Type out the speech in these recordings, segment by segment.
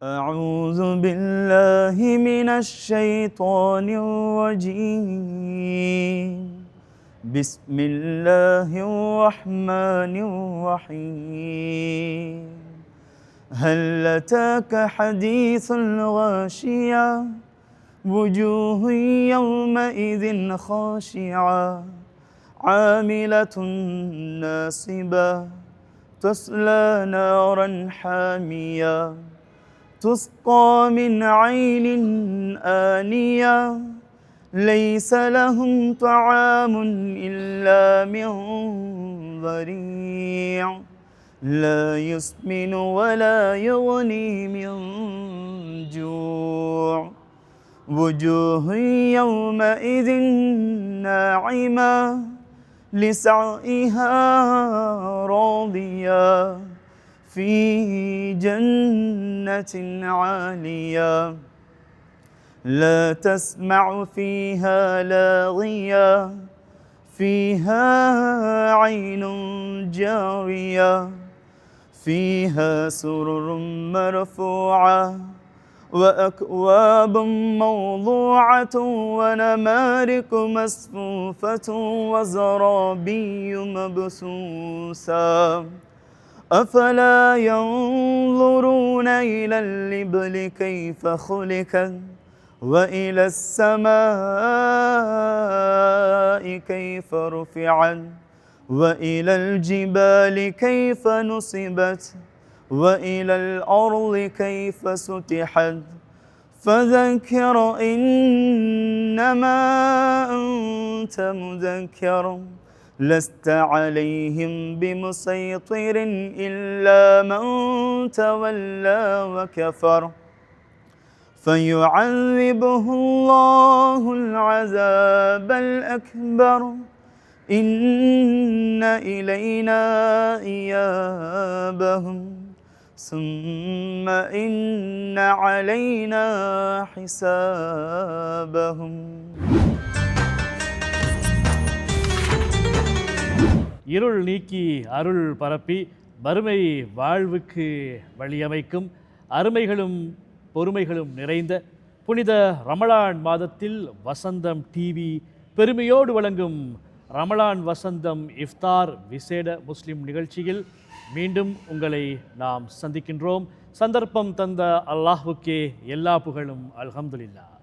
أعوذ بالله من الشيطان الرجيم بسم الله الرحمن الرحيم هل أتاك حديث الغاشية وجوه يومئذ خاشعة عاملة ناصبة تصلى نارا حامية تسقى من عين آنية ليس لهم طعام إلا من ضريع لا يسمن ولا يغني من جوع وجوه يومئذ ناعمة لسعيها راضية في جنة عالية لا تسمع فيها لاغية فيها عين جارية فيها سرر مرفوعة وأكواب موضوعة ونمارق مصفوفة وزرابي مبثوثة أفلا ينظرون إلى الإبل كيف خلقت وإلى السماء كيف رفعت وإلى الجبال كيف نصبت وإلى الأرض كيف سطحت فذكر إنما أنت مذكر لست عليهم بمسيطر إلا من تولى وكفر فيعذبه الله العذاب الأكبر إن إلينا إيابهم ثم إن علينا حسابهم. இருள் நீக்கி அருள் பரப்பி வறுமை வாழ்வுக்கு வழியமைக்கும் அருமைகளும் பொறுமைகளும் நிறைந்த புனித ரமலான் மாதத்தில் வசந்தம் டிவி பெருமையோடு வழங்கும் ரமலான் வசந்தம் இஃப்தார் விசேட முஸ்லிம் நிகழ்ச்சியில் மீண்டும் உங்களை நாம் சந்திக்கின்றோம். சந்தர்ப்பம் தந்த அல்லாஹ்வுக்கே எல்லா புகழும் அல்ஹம்துலில்லாஹ்.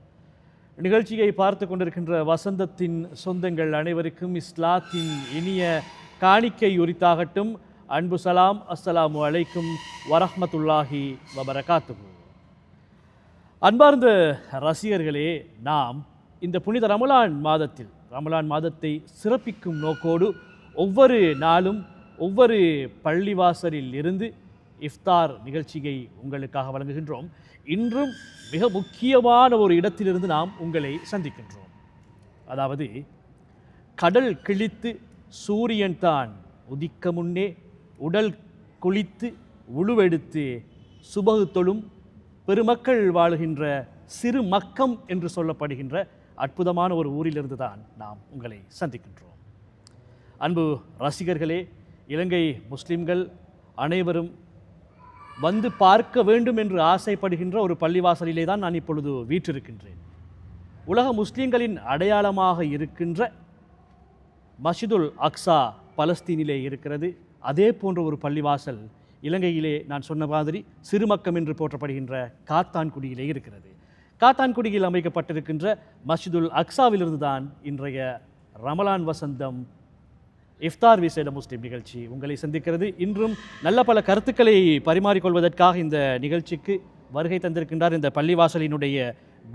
நிகழ்ச்சியை பார்த்து கொண்டிருக்கின்ற வசந்தத்தின் சொந்தங்கள் அனைவருக்கும் இஸ்லாத்தின் இனிய காணிக்கை உரித்தாகட்டும். அன்பு சலாம், அஸ்ஸலாமு அலைக்கும் வரஹ்மத்துல்லாஹி வபரகாத்துஹு. அன்பார்ந்த ரசிகர்களே, நாம் இந்த புனித ரமலான் மாதத்தில் ரமலான் மாதத்தை சிறப்பிக்கும் நோக்கோடு ஒவ்வொரு நாளும் ஒவ்வொரு பள்ளிவாசலில் இருந்து இஃப்தார் நிகழ்ச்சியை உங்களுக்காக வழங்குகின்றோம். இன்றும் மிக முக்கியமான ஒரு இடத்திலிருந்து நாம் உங்களை சந்திக்கின்றோம். அதாவது, கடல் கிழித்து சூரியன் தான் உதிக்க முன்னே உடல் குளித்து உழுவெடுத்து சுபகு தொழும் பெருமக்கள் வாழுகின்ற சிறு மக்கம் என்று சொல்லப்படுகின்ற அற்புதமான ஒரு ஊரிலிருந்து தான் நாம் உங்களை சந்திக்கின்றோம். அன்பு ரசிகர்களே, இலங்கை முஸ்லிம்கள் அனைவரும் வந்து பார்க்க வேண்டும் என்று ஆசைப்படுகின்ற ஒரு பள்ளிவாசலிலே தான் நான் இப்பொழுது வீற்றிருக்கின்றேன். உலக முஸ்லிம்களின் அடையாளமாக இருக்கின்ற மஸ்ஜிதுல் அக்ஸா பலஸ்தீனிலே இருக்கிறது. அதே போன்ற ஒரு பள்ளிவாசல் இலங்கையிலே நான் சொன்ன மாதிரி சிறுமக்கம் என்று போற்றப்படுகின்ற காத்தான்குடியிலே இருக்கிறது. காத்தான்குடியில் அமைக்கப்பட்டிருக்கின்ற மஸ்ஜிதுல் அக்ஸாவிலிருந்து தான் இன்றைய ரமலான் வசந்தம் இஃப்தார் விசேட முஸ்லிம் நிகழ்ச்சி உங்களை சந்திக்கிறது. இன்றும் நல்ல பல கருத்துக்களை பரிமாறிக்கொள்வதற்காக இந்த நிகழ்ச்சிக்கு வருகை தந்திருக்கின்றார் இந்த பள்ளிவாசலினுடைய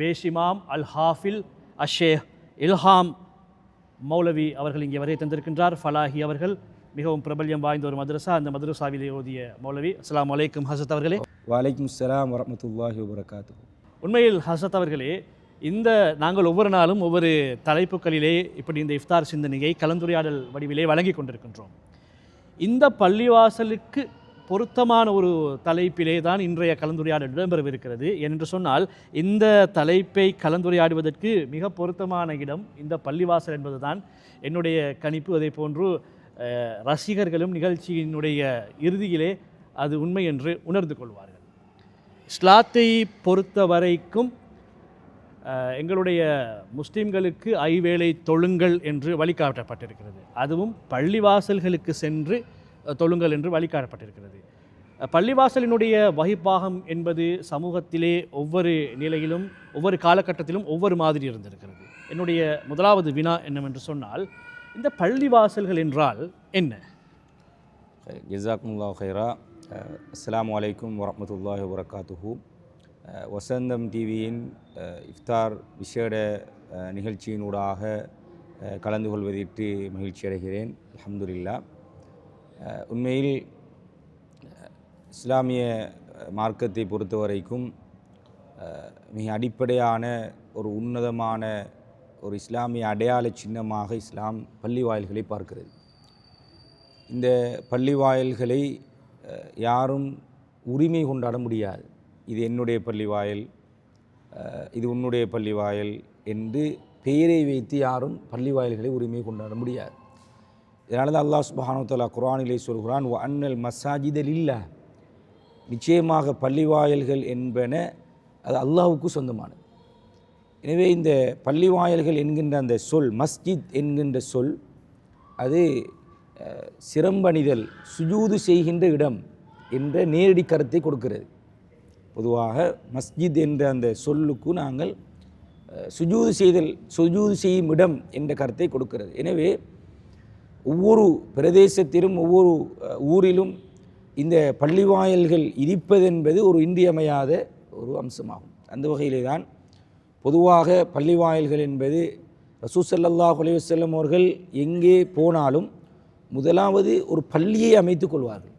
பேஷிமாம் அல் ஹாஃபில் அஷேஹ் இல்ஹாம் மௌலவி அவர்கள் இங்கே வருகை தந்திருக்கின்றார். ஃபலாஹி அவர்கள் மிகவும் பிரபல்யம் வாய்ந்த ஒரு மதரசா, அந்த மதரசாவிலே ஓதிய மௌலவி. அஸ்ஸலாமு அலைக்கும் ஹசரத் அவர்களே. வலைக்கும் ஸலாம் வரஹ்மத்துல்லாஹி வபரகாத்துஹு. உண்மையில் ஹசரத் அவர்களே, இந்த நாங்கள் ஒவ்வொரு நாளும் ஒவ்வொரு தலைப்புகளிலே இப்படி இந்த இஃப்தார் சிந்தனையை கலந்துரையாடல் வடிவிலே வழங்கி கொண்டிருக்கின்றோம். இந்த பள்ளிவாசலுக்கு பொருத்தமான ஒரு தலைப்பிலே தான் இன்றைய கலந்துரையாடல் இடம்பெறவிருக்கிறது. என்று சொன்னால் இந்த தலைப்பை கலந்துரையாடுவதற்கு மிக பொருத்தமான இடம் இந்த பள்ளிவாசல் என்பது தான் என்னுடைய கணிப்பு. அதே போன்று ரசிகர்களும் நிகழ்ச்சியினுடைய இறுதியிலே அது உண்மை என்று உணர்ந்து கொள்வார்கள். இஸ்லாத்தை பொறுத்த வரைக்கும் எங்களுடைய முஸ்லீம்களுக்கு ஐவேளை தொழுங்கள் என்று வழிகாட்டப்பட்டிருக்கிறது. அதுவும் பள்ளிவாசல்களுக்கு சென்று தொழுங்கள் என்று வழிகாட்டப்பட்டிருக்கிறது. பள்ளிவாசலினுடைய வகிப்பாகம் என்பது சமூகத்திலே ஒவ்வொரு நிலையிலும் ஒவ்வொரு காலகட்டத்திலும் ஒவ்வொரு மாதிரி இருந்திருக்கிறது. என்னுடைய முதலாவது வினா என்னவென்று சொன்னால், இந்த பள்ளிவாசல்கள் என்றால் என்ன? ஜஸாக்குமுல்லாஹு ஹைரா. அஸ்ஸலாமு அலைக்கும் வரஹ்மத்துல்லாஹி வபரகாத்துஹு. வசந்தம் டிவியின் இஃப்தார் விசேட நிகழ்ச்சியினூடாக கலந்து கொள்வதற்கு மகிழ்ச்சி அடைகிறேன். அல்ஹம்துலில்லாஹ். உண்மையில் இஸ்லாமிய மார்க்கத்தை பொறுத்த வரைக்கும் மிக அடிப்படையான ஒரு உன்னதமான ஒரு இஸ்லாமிய அடையாள சின்னமாக இஸ்லாம் பள்ளி வாயில்களை பார்க்கிறது. இந்த பள்ளி வாயில்களை யாரும் உரிமை கொண்டாட முடியாது. இது என்னுடைய பள்ளி வாயில், இது உன்னுடைய பள்ளி வாயில் என்று பெயரை வைத்து யாரும் பள்ளி வாயில்களை உரிமை கொண்டாட முடியாது. இதனால தான் அல்லாஹ் சுப்ஹானஹு வ தஆலா குர்ஆனிலே சொல்கிறான், வ அன்னல் மஸாஜித லில்லாஹ், நிச்சயமாக பள்ளி வாயில்கள் என்பன அது அல்லாஹ்வுக்கு சொந்தமானது. எனவே இந்த பள்ளி வாயில்கள் என்கின்ற அந்த சொல், மஸ்ஜித் என்கின்ற சொல், அது சிரம்பணிதல், சுஜூது செய்கின்ற இடம் என்ற நேரடி கருத்தை கொடுக்கிறது. பொதுவாக மஸ்ஜித் என்ற அந்த சொல்லுக்கு நாங்கள் சுஜூது செய்யும் இடம் என்ற கருத்தை கொடுக்கிறது. எனவே ஒவ்வொரு பிரதேசத்திலும் ஒவ்வொரு ஊரிலும் இந்த பள்ளி வாயில்கள் இருப்பதென்பது ஒரு இன்றியமையாத ஒரு அம்சமாகும். அந்த வகையிலே தான் பொதுவாக பள்ளி வாயில்கள் என்பது ரசூல் ஸல்லல்லாஹு அலைஹி வஸல்லம் அவர்கள் எங்கே போனாலும் முதலாவது ஒரு பள்ளியை அமைத்துக் கொள்வார்கள்.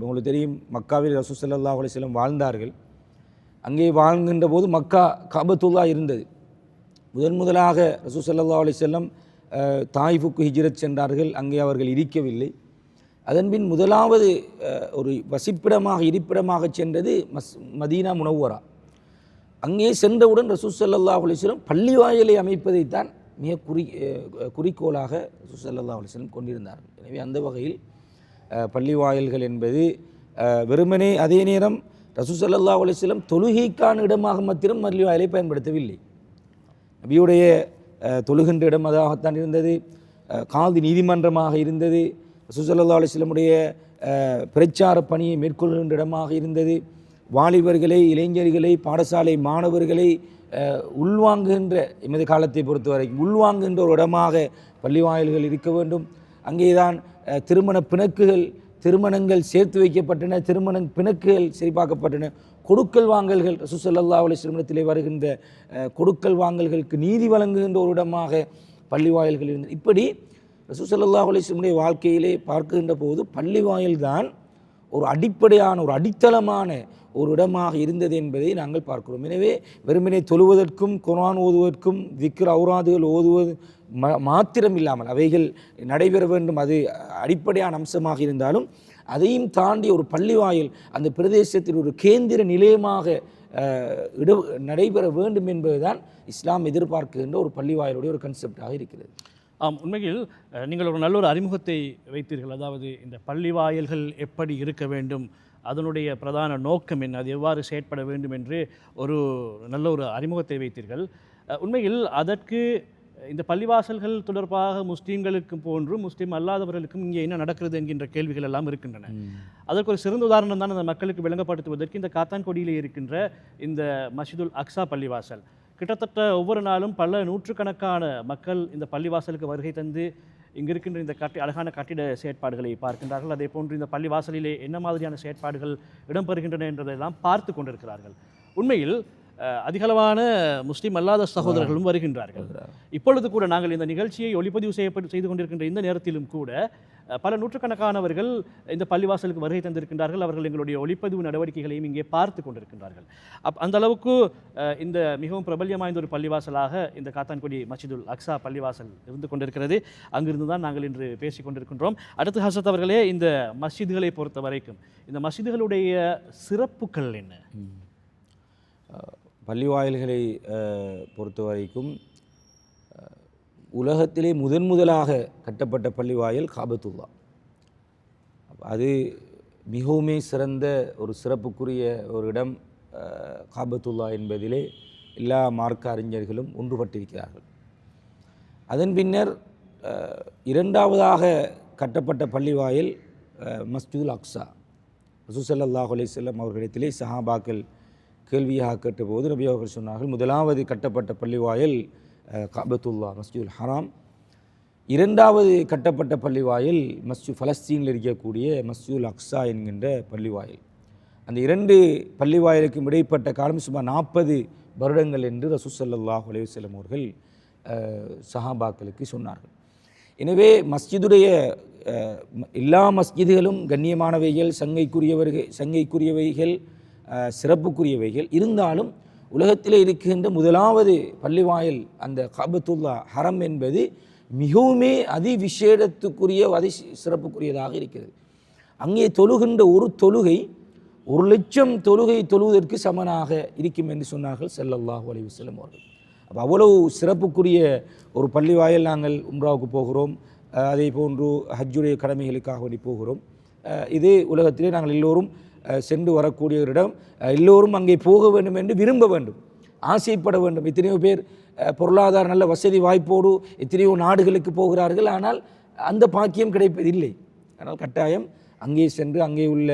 உங்களுக்கு தெரியும், மக்காவில் ரசூல் ஸல்லல்லாஹு அலைஹி வஸல்லம் வாழ்ந்தார்கள். அங்கே வாழ்கின்ற போது மக்கா காபத்துல்லா இருந்தது. முதலாக ரசூல் ஸல்லல்லாஹு அலைஹி வஸல்லம் தாயிஃபுக்கு ஹிஜ்ரத் சென்றார்கள். அங்கே அவர்கள் இருக்கவில்லை. அதன்பின் முதலாவது ஒரு வசிப்பிடமாக இருப்பிடமாக சென்றது மதீனா முனவ்வரா. அங்கே சென்றவுடன் ரசூல் ஸல்லல்லாஹு அலைஹி வஸல்லம் பள்ளி வாயிலை அமைப்பதைத்தான் மிக குறிக்கோளாக ரசூல் ஸல்லல்லாஹு அலைஹி வஸல்லம் கொண்டிருந்தார்கள். எனவே அந்த வகையில் பள்ளி வாயில்கள் என்பது வெறுமனே, அதே நேரம் ரசூல் ஸல்லல்லாஹு அலைஹி வஸல்லம் தொழுகைக்கான இடமாக மாத்திரம் பள்ளி வாயிலை பயன்படுத்தவில்லை. நபியுடைய தொழுகின்ற இடம் அதாகத்தான் இருந்தது. காதி நீதிமன்றமாக இருந்தது. ரசூல் ஸல்லல்லாஹு அலைஹி வஸல்லமுடைய பிரச்சார பணியை மேற்கொள்கின்ற இடமாக இருந்தது. வாலிபர்களை, இளைஞர்களை, பாடசாலை மாணவர்களை உள்வாங்குகின்ற, எமது காலத்தை பொறுத்த வரைக்கும் உள்வாங்குகின்ற ஒரு இடமாக பள்ளி வாயில்கள் இருக்க வேண்டும். அங்கேதான் திருமண பிணக்குகள், திருமணங்கள் சேர்த்து வைக்கப்பட்டன, திருமண பிணக்குகள் சரிபார்க்கப்பட்டன. கொடுக்கல் வாங்கல்கள், ரசூல் ஸல்லல்லாஹு அலைஹி வஸல்லத்திலே வருகின்ற கொடுக்கல் வாங்கல்களுக்கு நீதி வழங்குகின்ற ஒரு இடமாக பள்ளி வாயில்கள் இருந்தது. இப்படி ரசூல் ஸல்லல்லாஹு அலைஹி வஸல்லமுடைய வாழ்க்கையிலே பார்க்கின்ற போது பள்ளி வாயில் தான் ஒரு அடிப்படையான, ஒரு அடித்தளமான ஒரு இடமாக இருந்தது என்பதை நாங்கள் பார்க்கிறோம். எனவே வெறுமனே தொழுவதற்கும் குர்ஆன் ஓதுவதற்கும் திக்ர் ஔராதுகள் ஓதுவது மாத்திரம் இல்லாமல் அவைகள் நடைபெற வேண்டும், அது அடிப்படையான அம்சமாக இருந்தாலும் அதையும் தாண்டி ஒரு பள்ளி வாயில் அந்த பிரதேசத்தில் ஒரு கேந்திர நிலையமாக நடைபெற வேண்டும் என்பதுதான் இஸ்லாம் எதிர்பார்க்கின்ற ஒரு பள்ளி வாயிலுடைய ஒரு கன்செப்டாக இருக்கிறது. உண்மையில் நீங்கள் ஒரு நல்ல ஒரு அறிமுகத்தை வைத்தீர்கள். அதாவது இந்த பள்ளி வாயில்கள் எப்படி இருக்க வேண்டும், அதனுடைய பிரதான நோக்கம் என்ன, அது எவ்வாறு செயற்பட வேண்டும் என்று ஒரு நல்ல ஒரு அறிமுகத்தை வைத்தீர்கள். உண்மையில் அதற்கு இந்த பள்ளிவாசல்கள் தொடர்பாக முஸ்லீம்களுக்கு போன்று முஸ்லீம் அல்லாதவர்களுக்கும் இங்கே என்ன நடக்கிறது என்கின்ற கேள்விகள் எல்லாம் இருக்கின்றன. அதற்கு ஒரு சிறந்த உதாரணம் தான் அந்த மக்களுக்கு விளங்கப்படுத்துவதற்கு இந்த காத்தான்குடியிலே இருக்கின்ற இந்த மஸ்ஜிதுல் அக்ஸா பள்ளிவாசல். கிட்டத்தட்ட ஒவ்வொரு நாளும் பல நூற்றுக்கணக்கான மக்கள் இந்த பள்ளிவாசலுக்கு வருகை தந்து இங்கே இருக்கின்ற இந்த அழகான கட்டிட செயற்பாடுகளை பார்க்கின்றார்கள். அதே போன்று இந்த பள்ளிவாசலிலே என்ன மாதிரியான செயற்பாடுகள் இடம்பெறுகின்றன என்றதெல்லாம் பார்த்து கொண்டிருக்கிறார்கள். உண்மையில் அதிகளவான முஸ்லீம் அல்லாத சகோதரர்களும் வருகின்றார்கள். இப்பொழுது கூட நாங்கள் இந்த நிகழ்ச்சியை ஒளிப்பதிவு செய்து கொண்டிருக்கின்ற இந்த நேரத்திலும் கூட பல நூற்றுக்கணக்கானவர்கள் இந்த பள்ளிவாசலுக்கு வருகை தந்திருக்கின்றார்கள். அவர்கள் எங்களுடைய ஒளிப்பதிவு நடவடிக்கைகளையும் இங்கே பார்த்து கொண்டிருக்கின்றார்கள். அந்த அளவுக்கு இந்த மிகவும் பிரபல்யம் வாய்ந்த ஒரு பள்ளிவாசலாக இந்த காத்தான்குடி மஸ்ஜிதுல் அக்ஸா பள்ளிவாசல் இருந்து கொண்டிருக்கிறது. அங்கிருந்து தான் நாங்கள் இன்று பேசிக் கொண்டிருக்கின்றோம். அடுத்து ஹசரத் அவர்களே, இந்த மஸ்ஜிதுகளை பொறுத்த வரைக்கும் இந்த மஸ்ஜிதுகளுடைய சிறப்புகள் என்ன? பள்ளி வாயில்களை பொறுத்த வரைக்கும் உலகத்திலே முதலாக கட்டப்பட்ட பள்ளி வாயில் காபத்துல்லா. அது மிகவுமே சிறந்த ஒரு சிறப்புக்குரிய ஒரு இடம். காபத்துல்லா என்பதிலே எல்லா மார்க்க அறிஞர்களும் ஒன்றுபட்டிருக்கிறார்கள். அதன் பின்னர் இரண்டாவதாக கட்டப்பட்ட பள்ளிவாயில் மஸ்ஜிதுல் அக்ஸா. ரசூல் ஸல்லல்லாஹு அலைஹி வஸல்லம் அவர்களிடத்திலே சஹாபாக்கள் கேள்வியாக கேட்டபோது நபி அவர்கள் சொன்னார்கள், முதலாவது கட்டப்பட்ட பள்ளிவாயில் காபத்துல்லா மஸ்ஜிதுல் ஹராம், இரண்டாவது கட்டப்பட்ட பள்ளிவாயில் பலஸ்தீனில் இருக்கக்கூடிய மஸ்ஜிதுல் அக்ஸா என்கின்ற பள்ளிவாயில். அந்த இரண்டு பள்ளிவாயிலுக்கும் இடைப்பட்ட காலம் சுமார் 40 வருடங்கள் என்று ரசூல் ஸல்லல்லாஹு அலைஹி வஸல்லம் அவர்கள் சஹாபாக்களுக்கு சொன்னார்கள். எனவே மஸ்ஜிதுடைய எல்லா மஸ்ஜிதுகளும் கண்ணியமானவைகள், சங்கைக்குரியவைகள், சிறப்புக்குரியவைகள். இருந்தாலும் உலகத்திலே இருக்கின்ற முதலாவது பள்ளிவாயில் அந்த காபத்துல்லா ஹரம் என்பது மிகவுமே அதிவிசேடத்துக்குரிய சிறப்புக்குரியதாக இருக்கிறது. அங்கே தொழுகின்ற ஒரு தொழுகை 1,00,000 தொழுகை தொழுவதற்கு சமனாக இருக்கும் என்று சொன்னார்கள் ஸல்லல்லாஹு அலைஹி வஸல்லம் அவர்கள். அப்போ அவ்வளவு சிறப்புக்குரிய ஒரு பள்ளிவாயில். நாங்கள் உம்ராவுக்கு போகிறோம், அதே போன்று ஹஜ்ஜுடைய கடமைகளுக்காக வேண்டி போகிறோம். இது உலகத்திலே நாங்கள் எல்லோரும் சென்று வரக்கூடிய ஒரு இடம். எல்லோரும் அங்கே போக வேண்டும் என்று விரும்ப வேண்டும், ஆசைப்பட வேண்டும். எத்தனையோ பேர் பொருளாதார நல்ல வசதி வாய்ப்போடு எத்தனையோ நாடுகளுக்கு போகிறார்கள், ஆனால் அந்த பாக்கியம் கிடைப்பதில்லை. ஆனால் கட்டாயம் அங்கே சென்று அங்கே உள்ள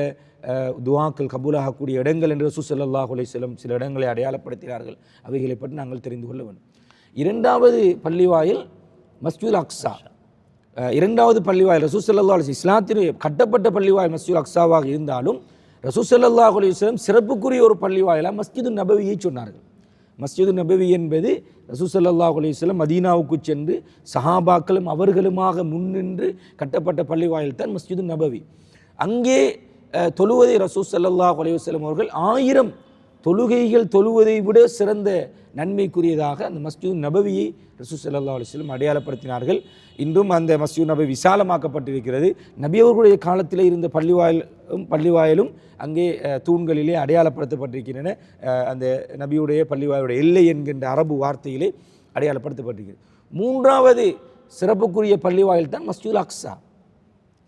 துஆக்கள் கபூலாகக்கூடிய இடங்கள் என்று ரசூல் ஸல்லல்லாஹு அலைஹி வஸல்லம் சில இடங்களை அடையாளப்படுத்தினார்கள். அவைகளை பற்றி நாங்கள் தெரிந்து கொள்ள வேண்டும். இரண்டாவது பள்ளிவாயில் மஸ்ஜிதுல் அக்ஸா. இரண்டாவது பள்ளிவாயில் ரசூல் ஸல்லல்லாஹு அலைஹி வஸல்லம் இஸ்லாத்தில் கட்டப்பட்ட பள்ளிவாயில் மஸ்ஜிதுல் அக்ஸாவாக இருந்தாலும் ரசூல் ஸல்லல்லாஹு அலைஹி வஸல்லம் சிறப்புக்குரிய ஒரு பள்ளிவாயிலாக மஸ்ஜிது நபவியை சொன்னார்கள். மஸ்ஜிது நபவி என்பது ரசூல் ஸல்லல்லாஹு அலைஹி வஸல்லம் மதீனாவுக்கு சென்று சஹாபாக்களும் அவர்களுமாக முன்னின்று கட்டப்பட்ட பள்ளிவாயில் தான் மஸ்ஜிது நபவி. அங்கே தொழுவதை ரசூல் ஸல்லல்லாஹு அலைஹி வஸல்லம் அவர்கள் 1000 தொழுகைகள் தொழுவதை விட சிறந்த நன்மைக்குரியதாக அந்த மஸ்ஜிது நபவியை ரசூல் ஸல்லல்லாஹு அலைஹி வஸல்லம் அடையாளப்படுத்தினார்கள். இன்றும் அந்த மஸ்ஜிது நபவி விசாலமாக்கப்பட்டிருக்கிறது. நபி அவர்களுடைய காலத்தில் இருந்த பள்ளிவாயிலும் அங்கே தூண்களிலே அடையாளப்படுத்தப்பட்டிருக்கின்றன. அந்த நபியுடைய பள்ளிவாயுடைய எல்லை என்கின்ற அரபு வார்த்தையிலே அடையாளப்படுத்தப்பட்டிருக்கிறது. மூன்றாவது சிறப்புக்குரிய பள்ளிவாயில் தான் மஸ்ஜிதுல் அக்ஸா.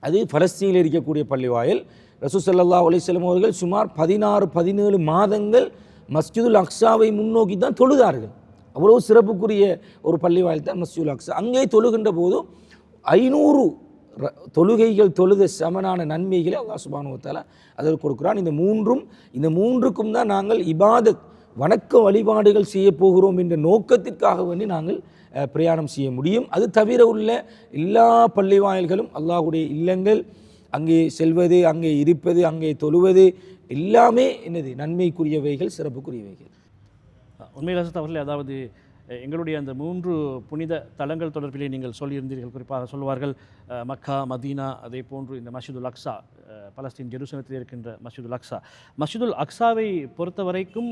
அது பலஸ்தீனில் இருக்கக்கூடிய பள்ளிவாயில். ரசூல் ஸல்லல்லாஹு அலைஹி வஸல்லம் அவர்கள் சுமார் 16-17 மாதங்கள் மஸ்ஜிதுல் அக்ஸாவை முன்னோக்கி தான் தொழுதார்கள். அவ்வளவு சிறப்புக்குரிய ஒரு பள்ளிவாயில் தான் மஸ்ஜிதுல் அக்ஸா. அங்கே தொழுகின்ற போதும் 500 தொழுகைகள் தொழுத சமனான நன்மைகளை அல்லாஹ் சுப்ஹானஹு வ தஆலா அதற்கு கொடுக்கிறான். இந்த மூன்றுக்கும் தான் நாங்கள் இபாதத் வணக்க வழிபாடுகள் செய்ய போகிறோம் என்ற நோக்கத்திற்காக வேண்டி நாங்கள் பிரயாணம் செய்ய முடியும். அது தவிர உள்ள எல்லா பள்ளிவாயில்களும் அல்லாஹ்வுடைய இல்லங்கள். அங்கே செல்வது, அங்கே இருப்பது, அங்கே தொழுவது எல்லாமே என்னது நன்மைக்குரியவைகள், சிறப்புக்குரியவைகள். உண்மையில் அவர்களே, அதாவது எங்களுடைய அந்த 3 புனித தலங்கள் தொடர்பிலே நீங்கள் சொல்லியிருந்தீர்கள். குறிப்பாக சொல்வார்கள் மக்கா, மதீனா, அதே போன்று இந்த மஸ்ஜிதுல் அக்ஸா, பலஸ்தீன் ஜெருசலத்தில் இருக்கின்ற மஸ்ஜிதுல் அக்ஸா. மஸ்ஜிதுல் அக்ஸாவை பொறுத்த வரைக்கும்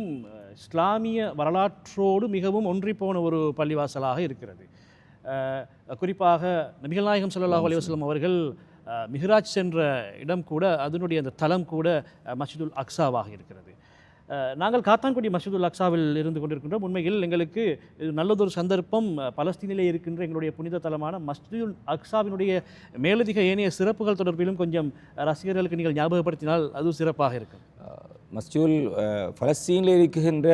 இஸ்லாமிய வரலாற்றோடு மிகவும் ஒன்றிப்போன ஒரு பள்ளிவாசலாக இருக்கிறது. குறிப்பாக நபிகள் நாயகம் ஸல்லல்லாஹு அலைஹி வஸல்லம் அவர்கள் மிஹ்ராஜ் சென்ற இடம் கூட, அதனுடைய அந்த தலம் கூட மஸ்ஜிதுல் அக்ஸாவாக இருக்கிறது. நாங்கள் காத்தான்குடி மஸ்ஜிதுல் அக்ஸாவில் இருந்து கொண்டிருக்கின்றோம். உண்மையில் எங்களுக்கு நல்லதொரு சந்தர்ப்பம் பலஸ்தீனிலே இருக்கின்ற எங்களுடைய புனித தலமான மஸ்ஜிதுல் அக்ஸாவினுடைய மேலதிக ஏனைய சிறப்புகள் தொடர்பிலும் கொஞ்சம் ரசிகர்களுக்கு நீங்கள் ஞாபகப்படுத்தினால் அது சிறப்பாக இருக்கும். மஸ்ஜிதுல் பலஸ்தீனில் இருக்கின்ற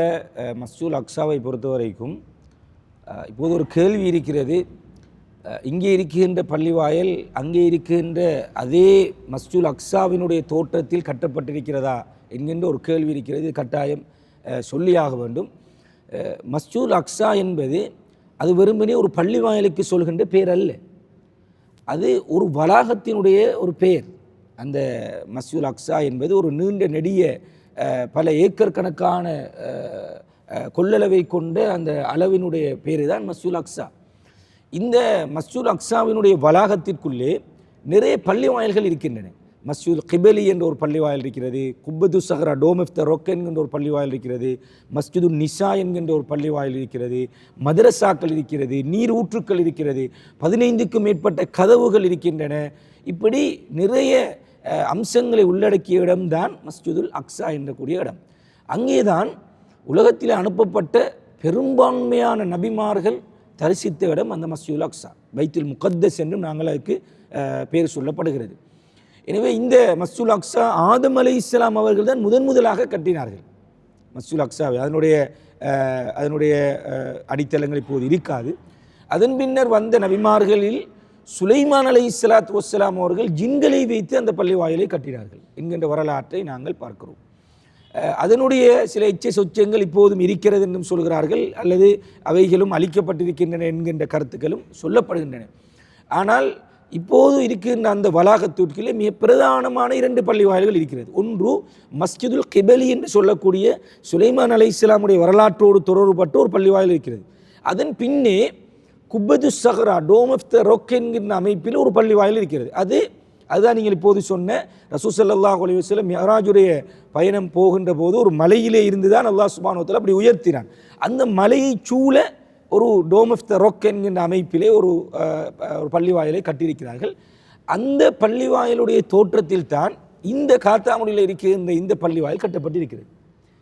மஸ்ஜிதுல் அக்ஸாவை பொறுத்த வரைக்கும் இப்போது ஒரு கேள்வி இருக்கிறது. இங்கே இருக்கின்ற பள்ளிவாயல் அங்கே இருக்கின்ற அதே மஸ்ஜிதுல் அக்ஸாவினுடைய தோற்றத்தில் கட்டப்பட்டிருக்கிறதா என்கின்ற ஒரு கேள்வி இருக்கிறது. கட்டாயம் சொல்லியாக வேண்டும். மஸ்ஜிதுல் அக்ஸா என்பது அது வெறுமனே ஒரு பள்ளிவாயலுக்கு சொல்கின்ற பேர் அல்ல, அது ஒரு வளாகத்தினுடைய ஒரு பெயர். அந்த மஸ்ஜிதுல் அக்ஸா என்பது ஒரு நீண்ட நெடிய பல ஏக்கர் கணக்கான கொள்ளளவை கொண்ட அந்த அளவினுடைய பேர் தான் மஸ்ஜிதுல் அக்ஸா. இந்த மஸ்ஜிதுல் அக்ஸாவினுடைய வளாகத்திற்குள்ளே நிறைய பள்ளிவாயல்கள் இருக்கின்றன. மஸ்ஜிதுல் கிபலி என்ற ஒரு பள்ளிவாயல் இருக்கிறது, குப்பத்து சஹரா டோம் ஆஃப் த ரொக் என்கின்ற ஒரு பள்ளிவாயல் இருக்கிறது, மஸ்ஜிதுல் நிசா என்கின்ற ஒரு பள்ளிவாயல் இருக்கிறது, மதரசாக்கள் இருக்கிறது, நீர் ஊற்றுக்கள் இருக்கிறது, 15க்கும் மேற்பட்ட கதவுகள் இருக்கின்றன. இப்படி நிறைய அம்சங்களை உள்ளடக்கிய இடம்தான் மஸ்ஜிதுல் அக்ஸா என்றக்கூடிய இடம். அங்கேதான் உலகத்தில் அனுப்பப்பட்ட பெரும்பான்மையான நபிமார்கள் தரிசித்த இடம் அந்த மஸ்ஜிதுல் அக்ஸா. பைத்துல் முகத்தஸ் என்றும் நாங்கள் அதுக்கு பேர் சொல்லப்படுகிறது. எனவே இந்த மஸ்ஜிதுல் அக்ஸா ஆதம் அலைஹிஸ்ஸலாம் அவர்கள் தான் முதலாக கட்டினார்கள். மஸ்ஜிதுல் அக்ஸாவை. அதனுடைய அடித்தளங்கள் இப்போது இருக்காது. அதன் பின்னர் வந்த நபிமார்களில் சுலைமான் அலைஹிஸ்ஸலாத்து வஸ்ஸலாம் அவர்கள் ஜின்களை வைத்து அந்த பள்ளி வாயிலை கட்டினார்கள் என்கின்ற வரலாற்றை நாங்கள் பார்க்கிறோம். அதனுடைய சில எச்ச சொச்சங்கள் இப்போதும் இருக்கிறது என்றும் சொல்கிறார்கள், அல்லது அவைகளும் அளிக்கப்பட்டிருக்கின்றன என்கின்ற கருத்துக்களும் சொல்லப்படுகின்றன. ஆனால் இப்போது இருக்கின்ற அந்த வளாகத்திற்கிலே மிக பிரதானமான 2 பள்ளி வாயில்கள் இருக்கிறது. ஒன்று மஸ்ஜிதுல் கிபலி என்று சொல்லக்கூடிய சுலைமான் அலைஹிஸ்ஸலாமுடைய வரலாற்றோடு தொடர்புபட்ட ஒரு பள்ளி வாயில் இருக்கிறது. அதன் பின்னே குப்பது சஹரா, டோம் ஆஃப் த ராக் என்கின்ற அமைப்பில் ஒரு பள்ளி வாயில் இருக்கிறது. அதுதான் நீங்கள் இப்போது சொன்ன ரசூல் ஸல்லல்லாஹு அலைஹி வஸல்லம் மிஅராஜுடைய பயணம் போகின்ற போது ஒரு மலையிலே இருந்து தான் அல்லாஹ் சுப்ஹானஹு வ தஆலா அப்படி உயர்த்தினான். அந்த மலையை சூழ ஒரு டோம் ஆஃப் த ராக் என்கின்ற அமைப்பிலே ஒரு பள்ளி வாயிலை கட்டியிருக்கிறார்கள். அந்த பள்ளி வாயிலுடைய தோற்றத்தில் தான் இந்த காத்தாங்குடியில் இருக்கின்ற இந்த பள்ளி வாயில் கட்டப்பட்டிருக்கிறது.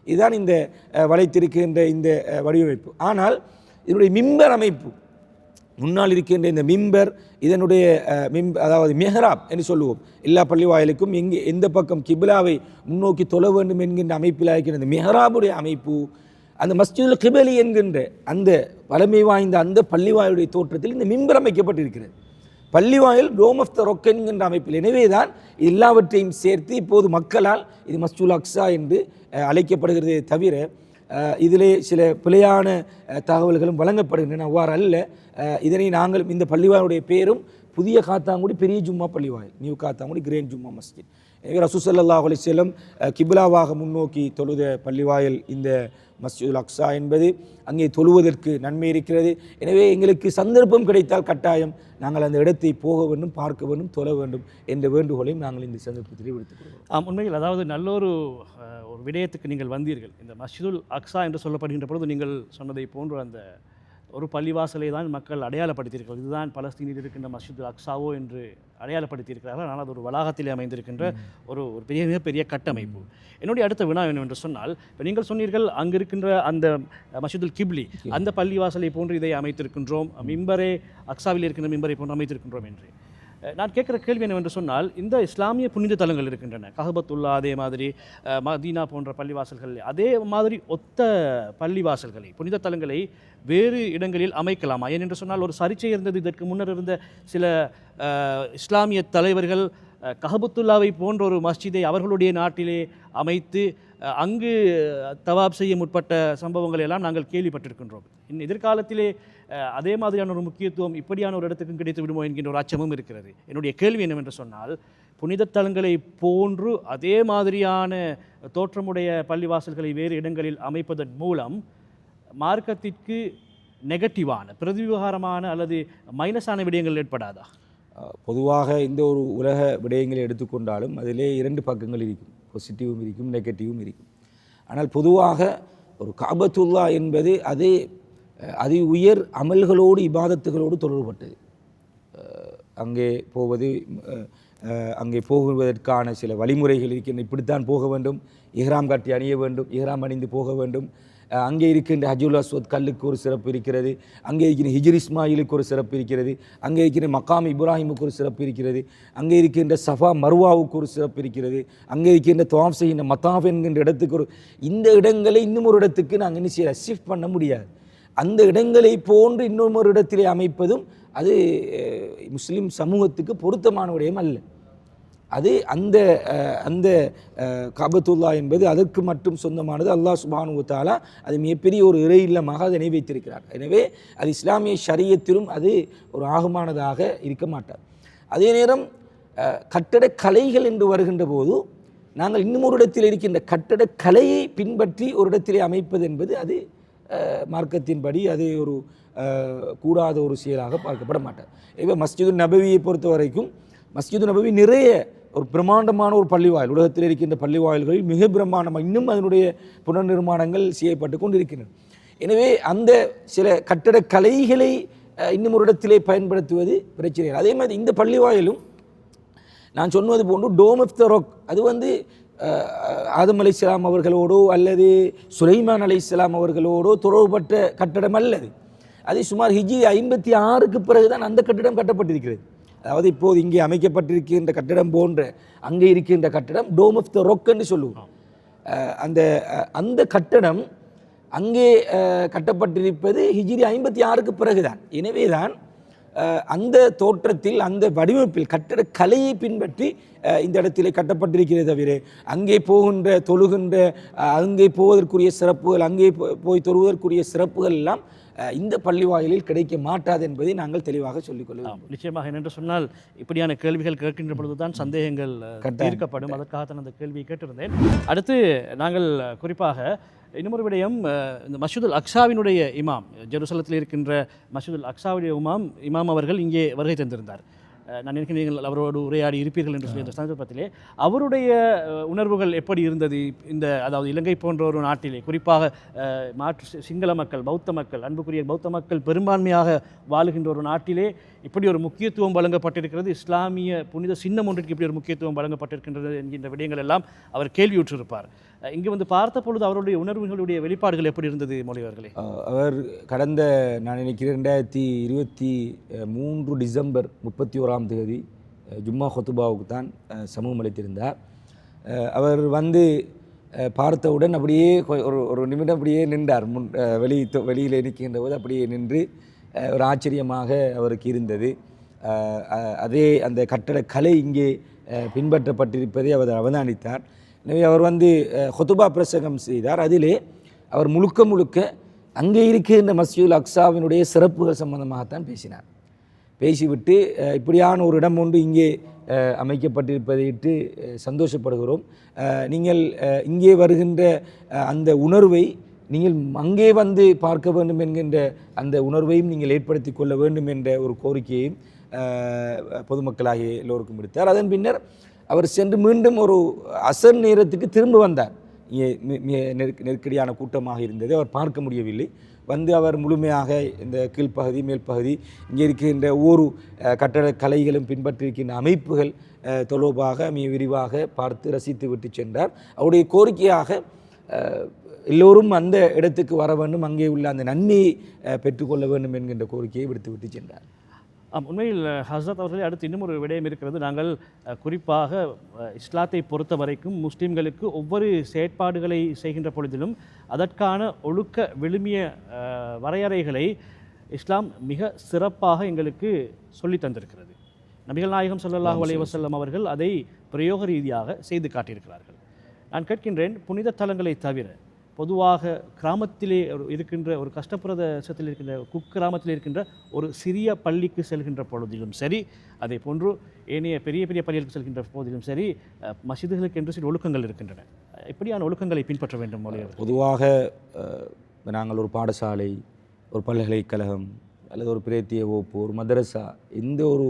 இதுதான் இந்த வளைத்திருக்கின்ற இந்த வடிவமைப்பு. ஆனால் இதனுடைய மிம்பர் அமைப்பு, முன்னால் இருக்கின்ற இந்த மிம்பர், இதனுடைய அதாவது மெஹராப் என்று சொல்லுவோம். எல்லா பள்ளி வாயிலுக்கும் எந்த பக்கம் கிபிலாவை முன்னோக்கி தொழ வேண்டும் என்கின்ற அமைப்பில் இருக்கின்ற இந்த மெஹராபுடைய அமைப்பு, அந்த மஸ்ஜிதுல் கிபலி என்கின்ற அந்த பழமை வாய்ந்த அந்த பள்ளி வாயிலுடைய தோற்றத்தில் இந்த மிம்பர் அமைக்கப்பட்டிருக்கிறது. பள்ளி வாயில் டோம் ஆஃப் த ராக் என்கின்ற அமைப்பில். எனவே தான் எல்லாவற்றையும் சேர்த்து இப்போது மக்களால் இது மஸ்ஜிதுல் அக்ஸா என்று அழைக்கப்படுகிறதே தவிர இதிலே சில பிழையான தகவல்களும் வழங்கப்படுகின்றன. அவ்வாறு அல்ல. இதனை நாங்கள் இந்த பள்ளிவாயுடைய பேரும் புதிய காத்தாங்குடி பெரிய ஜும்மா பள்ளிவாயில், நியூ காத்தாங்குடி கிரேண்ட் ஜும்மா மஸ்ஜித். எனவே ரசூல் ஸல்லல்லாஹு அலைஹி வஸல்லம் கிப்லாவாக முன்னோக்கி தொழுத பள்ளிவாயில் இந்த மஸ்ஜிதுல் அக்ஸா என்பது. அங்கே தொழுவதற்கு நன்மை இருக்கிறது. எனவே எங்களுக்கு சந்தர்ப்பம் கிடைத்தால் கட்டாயம் நாங்கள் அந்த இடத்தை போக வேண்டும், பார்க்க வேண்டும், தொழ வேண்டும் என்ற வேண்டுகோளையும் நாங்கள் இந்த சந்தர்ப்பத்தில் விடுத்துக் கொள்கிறோம். உண்மையில் அதாவது நல்லொரு விடயத்துக்கு நீங்கள் வந்தீர்கள். இந்த மஸ்ஜிதுல் அக்ஸா என்று சொல்லப்படுகின்ற பொழுது நீங்கள் சொன்னதை போன்று அந்த ஒரு பள்ளிவாசலை தான் மக்கள் அடையாளப்படுத்தியிருக்கிறார்கள். இதுதான் பலஸ்தீனில் இருக்கின்ற மஸ்ஜிதுல் அக்ஸாவோ என்று அடையாளப்படுத்தியிருக்கிறார்கள். ஆனால் அது ஒரு வளாகத்திலே அமைந்திருக்கின்ற ஒரு மிகப்பெரிய கட்டமைப்பு. என்னுடைய அடுத்த வினா என்னவென்று சொன்னால், இப்போ நீங்கள் சொன்னீர்கள் அங்கு இருக்கின்ற அந்த மஸ்ஜிதுல் கிப்லி அந்த பள்ளிவாசலை போன்று இதை அமைத்திருக்கின்றோம், மிம்பரே அக்ஸாவில் இருக்கின்ற மிம்பரை போன்று அமைத்திருக்கின்றோம் என்று. நான் கேட்குற கேள்வி என்னவென்று சொன்னால், இந்த இஸ்லாமிய புனித தலங்கள் இருக்கின்றன, கஹபத்துல்லா அதே மாதிரி, மதீனா போன்ற பள்ளிவாசல்கள் அதே மாதிரி ஒத்த பள்ளிவாசல்களை, புனித தலங்களை வேறு இடங்களில் அமைக்கலாமா? ஏனென்று சொன்னால் ஒரு சர்ச்சை இருந்தது. இதற்கு முன்னர் இருந்த சில இஸ்லாமிய தலைவர்கள் கஹபத்துல்லாவை போன்ற ஒரு மஸ்ஜிதை அவர்களுடைய நாட்டிலே அமைத்து அங்கு தவாப் செய்ய முற்பட்ட சம்பவங்களை எல்லாம் நாங்கள் கேள்விப்பட்டிருக்கின்றோம். எதிர்காலத்திலே அதே மாதிரியான ஒரு முக்கியத்துவம் இப்படியான ஒரு இடத்துக்கும் கிடைத்து விடுமோ என்கின்ற ஒரு அச்சமும் இருக்கிறது. என்னுடைய கேள்வி என்னவென்று சொன்னால், புனித தலங்களை போன்று அதே மாதிரியான தோற்றமுடைய பள்ளிவாசல்களை வேறு இடங்களில் அமைப்பதன் மூலம் மார்க்கத்திற்கு நெகட்டிவான, பிரதிவிவகாரமான அல்லது மைனஸான விடயங்கள் ஏற்படாதா? பொதுவாக இந்த ஒரு உலக விடயங்களை எடுத்துக்கொண்டாலும் அதிலே 2 பக்கங்கள் இருக்கும். பாசிட்டிவும் இருக்கும், நெகட்டிவும் இருக்கும். ஆனால் பொதுவாக ஒரு காபத்துல்லா என்பது அது அதி உயர் அமல்களோடு இபாதத்துகளோடு தொடர்பட்டது. அங்கே போகுவதற்கான சில வழிமுறைகள் இருக்கின்றன. இப்படித்தான் போக வேண்டும், இஹ்ராம் கட்டி அணிய வேண்டும், இஹ்ராம் அணிந்து போக வேண்டும். அங்கே இருக்கின்ற ஹஜ்ருல் அஸ்வத் கல்லுக்கு ஒரு சிறப்பு இருக்கிறது, அங்கே இருக்கின்ற ஹிஜ்ர் இஸ்மாயிலுக்கு ஒரு சிறப்பு இருக்கிறது, அங்கே இருக்கின்ற மக்காம் இப்ராஹிமுக்கு ஒரு சிறப்பு இருக்கிறது, அங்கே இருக்கின்ற சஃபா மர்வாவுக்கு ஒரு சிறப்பு இருக்கிறது, அங்கே இருக்கின்ற துவாஃப் செய்கின்ற மத்தாஃப் என்கின்ற இடத்துக்கு இந்த இடங்களை இன்னும் ஒரு இடத்துக்கு நாங்கள் என்ன செய்ய ஷிஃப்ட் பண்ண முடியாது. அந்த இடங்களை போன்று இன்னொரு இடத்திலே அமைப்பதும் அது முஸ்லீம் சமூகத்துக்கு பொருத்தமான விடயம் அல்ல. அது அந்த காபத்துல்லா என்பது அதற்கு மட்டும் சொந்தமானது. அல்லாஹ் சுப்ஹானஹு வ தஆலா அது மிகப்பெரிய ஒரு இறை இல்லமாக அதனை வைத்திருக்கிறார். எனவே அது இஸ்லாமிய ஷரியத்திலும் அது ஒரு ஆகமானதாக இருக்க மாட்டார். அதே நேரம் கட்டடக்கலைகள் என்று வருகின்ற போது நாங்கள் இன்னும் ஒரு இடத்தில் இருக்கின்ற கட்டடக்கலையை பின்பற்றி ஒரு இடத்திலே அமைப்பது என்பது அது மார்க்கத்தின்படி அது ஒரு கூடாத ஒரு செயலாக பார்க்கப்பட மாட்டார். இப்போ மஸ்ஜிது நபவியை பொறுத்த வரைக்கும் மஸ்ஜிது நபவி நிறைய ஒரு பிரம்மாண்டமான ஒரு பள்ளிவாயில், உலகத்தில் இருக்கின்ற பள்ளிவாயில்களில் மிக பிரம்மாண்டமாக இன்னும் அதனுடைய புனர்நிர்மாணங்கள் செய்யப்பட்டு கொண்டு இருக்கின்றன. எனவே அந்த சில கட்டடக்கலைகளை இன்னும் ஒரு இடத்திலே பயன்படுத்துவது பிரச்சனை. அதே மாதிரி இந்த பள்ளிவாயிலும் நான் சொன்னது போன்று டோம் ஆஃப் த ராக், அது ஆதம் அலைஹிஸ்ஸலாம் அவர்களோடோ அல்லது சுலைமான் அலைஹிஸ்ஸலாம் அவர்களோடோ தொடர்புபட்ட கட்டடம் அல்லது. அது சுமார் ஹிஜ்ரி 56க்கு பிறகுதான் அந்த கட்டிடம் கட்டப்பட்டிருக்கிறது. அதாவது இப்போது இங்கே அமைக்கப்பட்டிருக்கின்ற கட்டடம் போன்ற அங்கே இருக்கின்ற கட்டடம் டோம் ஆஃப் த ராக் என்று சொல்லுவோம். அந்த கட்டடம் அங்கே கட்டப்பட்டிருப்பது ஹிஜ்ரி 56க்கு பிறகுதான். எனவே தான் அந்த தோற்றத்தில் அந்த வடிவமைப்பில் கட்டட கலையை பின்பற்றி இந்த இடத்திலே கட்டப்பட்டிருக்கிறது தவிர அங்கே போகின்ற தொழுகின்ற அங்கே போவதற்குரிய சிறப்புகள் அங்கே போய் தொழுவதற்குரிய சிறப்புகள் எல்லாம் இந்த பள்ளி வாயிலில் கிடைக்க மாட்டாது என்பதை நாங்கள் தெளிவாக சொல்லிக்கொள்வோம். நிச்சயமாக என்னென்று சொன்னால் இப்படியான கேள்விகள் கேட்கின்ற பொழுதுதான் சந்தேகங்கள் தீர்க்கப்படும். அதற்காகத்தான் அந்த கேள்வியை கேட்டிருந்தேன். அடுத்து நாங்கள் குறிப்பாக இன்னொரு விடயம், இந்த மஸ்ஜிதுல் அக்ஸாவினுடைய இமாம், ஜெருசலத்தில் இருக்கின்ற மஸ்ஜிதுல் அக்ஸாவுடைய இமாம் அவர்கள் இங்கே வருகை தந்திருந்தார். நான் நினைக்கிறேன் நீங்கள் அவரோடு உரையாடி இருப்பீர்கள் என்று சொல்லி இந்த சந்தர்ப்பத்திலே அவருடைய உணர்வுகள் எப்படி இருந்தது? அதாவது இலங்கை போன்ற ஒரு நாட்டிலே, குறிப்பாக சிங்கள மக்கள், பௌத்த மக்கள், அன்புக்குரிய பௌத்த மக்கள் பெரும்பான்மையாக வாழுகின்ற ஒரு நாட்டிலே இப்படி ஒரு முக்கியத்துவம் வழங்கப்பட்டிருக்கிறது, இஸ்லாமிய புனித சின்னம் ஒன்றிற்கு இப்படி ஒரு முக்கியத்துவம் வழங்கப்பட்டிருக்கின்றது என்கின்ற விடயங்கள் எல்லாம் அவர் கேள்வியுற்றிருப்பார். இங்கே வந்து பார்த்த பொழுது அவருடைய உணர்வுகளுடைய வெளிப்பாடுகள் எப்படி இருந்தது மொழிவர்களே? அவர் கடந்த நான் நினைக்கிறேன் 2023 டிசம்பர் 31ஆம் தேதி ஜும்மா ஹொத்துபாவுக்கு தான் சமூகம் அளித்திருந்தார். அவர் வந்து பார்த்தவுடன் அப்படியே ஒரு நிமிடம் அப்படியே நின்றார். வெளியில் இருக்கின்ற போது அப்படியே நின்று ஒரு ஆச்சரியமாக அவருக்கு இருந்தது. அந்த கட்டட கலை இங்கே பின்பற்றப்பட்டிருப்பதை அவர் அவதானித்தார். எனவே அவர் வந்து ஹொத்துபா பிரசங்கம் செய்தார். அதிலே அவர் முழுக்க அங்கே இருக்கின்ற மஸ்ஜிதுல் அக்ஸாவினுடைய சிறப்புகள் சம்பந்தமாகத்தான் பேசினார். பேசிவிட்டு இப்படியான ஒரு இடம் ஒன்று இங்கே அமைக்கப்பட்டிருப்பதையிட்டு சந்தோஷப்படுகிறோம். நீங்கள் இங்கே வருகின்ற அந்த உணர்வை நீங்கள் அங்கே வந்து பார்க்க வேண்டும் என்கின்ற அந்த உணர்வையும் நீங்கள் ஏற்படுத்தி கொள்ள வேண்டும் என்ற ஒரு கோரிக்கையையும் பொதுமக்களாகிய எல்லோருக்கும் விடுத்தார். அதன் பின்னர் அவர் சென்று மீண்டும் ஒரு அசர் நேரத்துக்கு திரும்ப வந்தார். நெருக்கடியான கூட்டமாக இருந்தது, அவர் பார்க்க முடியவில்லை. வந்து அவர் முழுமையாக இந்த கீழ்ப்பகுதி மேல்பகுதி இங்கே இருக்கின்ற ஒவ்வொரு கட்டட கலைகளும் பின்பற்றிருக்கின்ற அமைப்புகள் தொடர்பாக மிக விரிவாக பார்த்து ரசித்து விட்டு சென்றார். அவருடைய கோரிக்கையாக எல்லோரும் அந்த இடத்துக்கு வர வேண்டும், அங்கே உள்ள அந்த நன்மையை பெற்றுக்கொள்ள வேண்டும் என்கின்ற கோரிக்கையை விடுத்து விட்டு சென்றார். உண்மையில் ஹஸ்ரத் அவர்களே, அடுத்து இன்னும் ஒரு விடயம் இருக்கிறது. நாங்கள் குறிப்பாக இஸ்லாத்தை பொறுத்த வரைக்கும் முஸ்லீம்களுக்கு ஒவ்வொரு செயற்பாடுகளை செய்கின்ற பொழுதிலும் அதற்கான ஒழுக்க விழுமிய வரையறைகளை இஸ்லாம் மிக சிறப்பாக எங்களுக்கு சொல்லி தந்திருக்கிறது. நபிகள் நாயகம் ஸல்லல்லாஹு அலைஹி வஸல்லம் அவர்கள் அதை பிரயோக ரீதியாக செய்து காட்டியிருக்கிறார்கள். நான் கேட்கின்றேன், புனித தலங்களை தவிர பொதுவாக கிராமத்திலே இருக்கின்ற ஒரு கஷ்டப்பிரதேசத்தில் இருக்கின்ற குக்கிராமத்தில் இருக்கின்ற ஒரு சிறிய பள்ளிக்கு செல்கின்ற பொழுதிலும் சரி, அதே போன்று ஏனைய பெரிய பெரிய பள்ளிகளுக்கு செல்கின்ற போதிலும் சரி, மஸ்ஜிதுகளுக்கு என்று சில ஒழுக்கங்கள் இருக்கின்றன. இப்படியான ஒழுக்கங்களை பின்பற்ற வேண்டும். பொதுவாக நாங்கள் ஒரு பாடசாலை, ஒரு பல்கலைக்கழகம் அல்லது ஒரு பிரேத்திய வகுப்பு, ஒரு மதரசா, எந்த ஒரு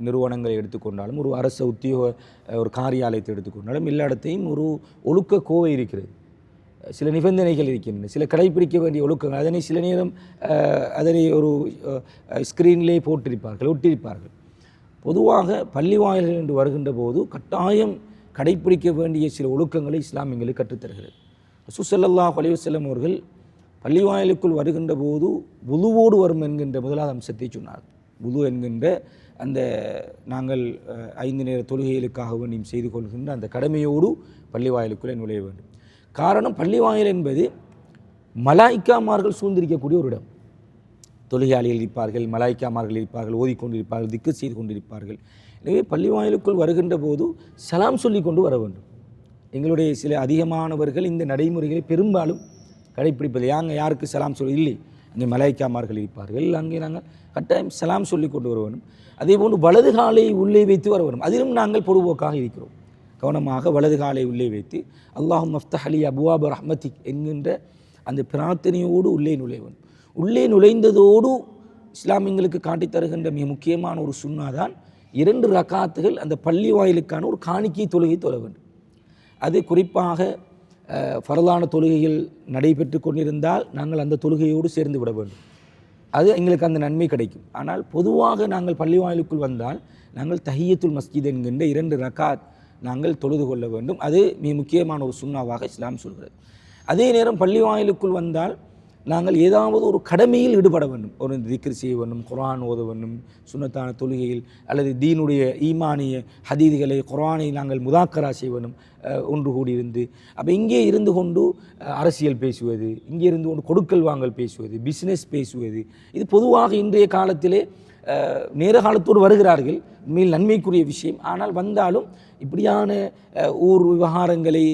நிறுவனங்களை எடுத்துக்கொண்டாலும், ஒரு அரசு உத்தியோக ஒரு காரியாலயத்தை எடுத்துக்கொண்டாலும், எல்லா இடத்தையும் ஒரு ஒழுக்க கோவை இருக்கிறது. சில நிபந்தனைகள் இருக்கின்றன, சில கடைபிடிக்க வேண்டிய ஒழுக்கங்கள். அதனை சில நேரம் அதனை ஒரு ஸ்க்ரீனிலே போட்டிருப்பார்கள், ஒட்டியிருப்பார்கள். பொதுவாக பள்ளி வாயில்கள் என்று வருகின்ற போது கட்டாயம் கடைபிடிக்க வேண்டிய சில ஒழுக்கங்களை இஸ்லாம் எங்களுக்கு கற்றுத்தருகிறது. ரசூல் ஸல்லல்லாஹு அலைஹி வஸல்லம் அவர்கள் பள்ளி வாயிலுக்குள் வருகின்ற போது வுதுவோடு வரும் என்கின்ற முதலாவது அம்சத்தை சொன்னார். வுது என்கின்ற அந்த நாங்கள் 5 நேர தொழுகைகளுக்காக வேண்டியும் செய்து கொள்கின்ற அந்த கடமையோடு பள்ளி வாயிலுக்குள்ளே நுழைய வேண்டும். காரணம், பள்ளி வாயில் என்பது மலாய்க்காமார்கள் சூழ்ந்திருக்கக்கூடிய ஒரு இடம். தொழுகையாளிகள் இருப்பார்கள், மலாய்க்காமார்கள் இருப்பார்கள், ஓதிக்கொண்டிருப்பார்கள், திக்கு செய்து கொண்டிருப்பார்கள். எனவே பள்ளி வாயிலுக்குள் வருகின்ற போது சலாம் சொல்லி கொண்டு வர வேண்டும். எங்களுடைய சில அதிகமானவர்கள் இந்த நடைமுறைகளை பெரும்பாலும் கடைப்பிடிப்பது. யாருக்கு சலாம் சொல்லி இல்லை, அங்கே மலாய்க்காமார்கள் இருப்பார்கள், அங்கே நாங்கள் கட்டாயம் சலாம் சொல்லி கொண்டு வர வேண்டும். அதே போன்று வலது காலை உள்ளே வைத்து வர வேண்டும். அதிலும் நாங்கள் பொதுபோக்காக இருக்கிறோம். கவனமாக வலது காலை உள்ளே வைத்து அல்லாஹும் மஃப்தஹ் லி அபுவாப ரஹ்மத்திக் என்கின்ற அந்த பிரார்த்தனையோடு உள்ளே நுழைய வேண்டும். உள்ளே நுழைந்ததோடு இஸ்லாமியங்களுக்கு காட்டித் தருகின்ற மிக முக்கியமான ஒரு சுன்னா தான் 2 ரக்காத்துகள் அந்த பள்ளி வாயிலுக்கான ஒரு காணிக்கை தொழுகை தொழ வேண்டும். அது குறிப்பாக ஃபர்லான தொழுகைகள் நடைபெற்று கொண்டிருந்தால் நாங்கள் அந்த தொழுகையோடு சேர்ந்து விட வேண்டும். அது எங்களுக்கு அந்த நன்மை கிடைக்கும். ஆனால் பொதுவாக நாங்கள் பள்ளி வாயிலுக்குள் வந்தால் நாங்கள் தஹியத்துல் மஸ்ஜித் என்கின்ற 2 ரக்காத் நாங்கள் தொழுது கொள்ள வேண்டும். அது மிக முக்கியமான ஒரு சுன்னாவாக இஸ்லாம் சொல்கிறது. அதே நேரம் பள்ளி வாயிலுக்குள் வந்தால் நாங்கள் ஏதாவது ஒரு கடமையில் ஈடுபட வேண்டும். ஒரு திக்ர் செய்ய வேண்டும், குர்ஆன் ஓத வேண்டும், சுன்னத்தான தொழுகையில் அல்லது தீனுடைய ஈமானிய ஹதீதுகளை குர்ஆனை நாங்கள் முதாக்கரா செய்ய வேண்டும் ஒன்று கூடியிருந்து. அப்போ இங்கே இருந்து கொண்டு அரசியல் பேசுவது, இங்கே இருந்து கொண்டு கொடுக்கல் வாங்கல் பேசுவது, பிஸ்னஸ் பேசுவது, இது பொதுவாக இன்றைய காலத்திலே நேர காலத்தோடு வருகிறார்கள். உண்மையில் நன்மைக்குரிய விஷயம். ஆனால் வந்தாலும் இப்படியான ஊர் விவகாரங்களை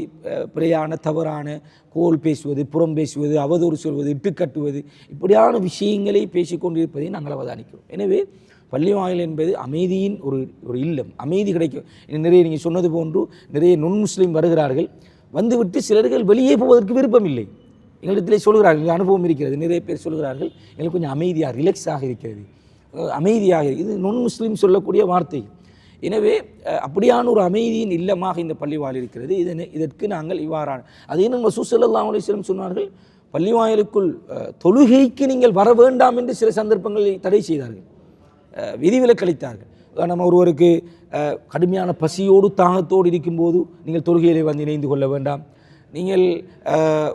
பிழையான தவறான கோல் பேசுவது, புறம் பேசுவது, அவதூறு சொல்வது, இட்டுக்கட்டுவது, இப்படியான விஷயங்களை பேசிக்கொண்டிருப்பதை நாங்கள் அவதானிக்கிறோம். எனவே பள்ளிவாயில் என்பது அமைதியின் ஒரு இல்லம். அமைதி கிடைக்கும். நிறைய நீங்கள் சொன்னது போன்று நிறைய முஸ்லீம் வருகிறார்கள். வந்துவிட்டு சிலர்கள் வெளியே போவதற்கு விருப்பம் இல்லை. எங்களிடத்திலே சொல்கிறார்கள், அனுபவம் இருக்கிறது. நிறைய பேர் சொல்கிறார்கள், எங்களுக்கு கொஞ்சம் அமைதியாக ரிலாக்ஸாக இருக்கிறது, அமைதியாக. இது முஸ்லீம் சொல்லக்கூடிய வார்த்தை. எனவே அப்படியான ஒரு அமைதியின் இல்லமாக இந்த பள்ளிவாயில் இருக்கிறது. இதற்கு நாங்கள் இவ்வாறான அது இன்னும் ரசூல் ஸல்லல்லாஹு அலைஹி வஸல்லம் சொன்னார்கள், பள்ளிவாயிலுக்குள் தொழுகைக்கு நீங்கள் வர வேண்டாம் என்று சில சந்தர்ப்பங்களில் தடை செய்தார்கள், விதிவிலக்கு அளித்தார்கள். நம்ம ஒருவருக்கு கடுமையான பசியோடு தாகத்தோடு இருக்கும்போது நீங்கள் தொழுகையிலே வந்து இணைந்து கொள்ள வேண்டாம். நீங்கள்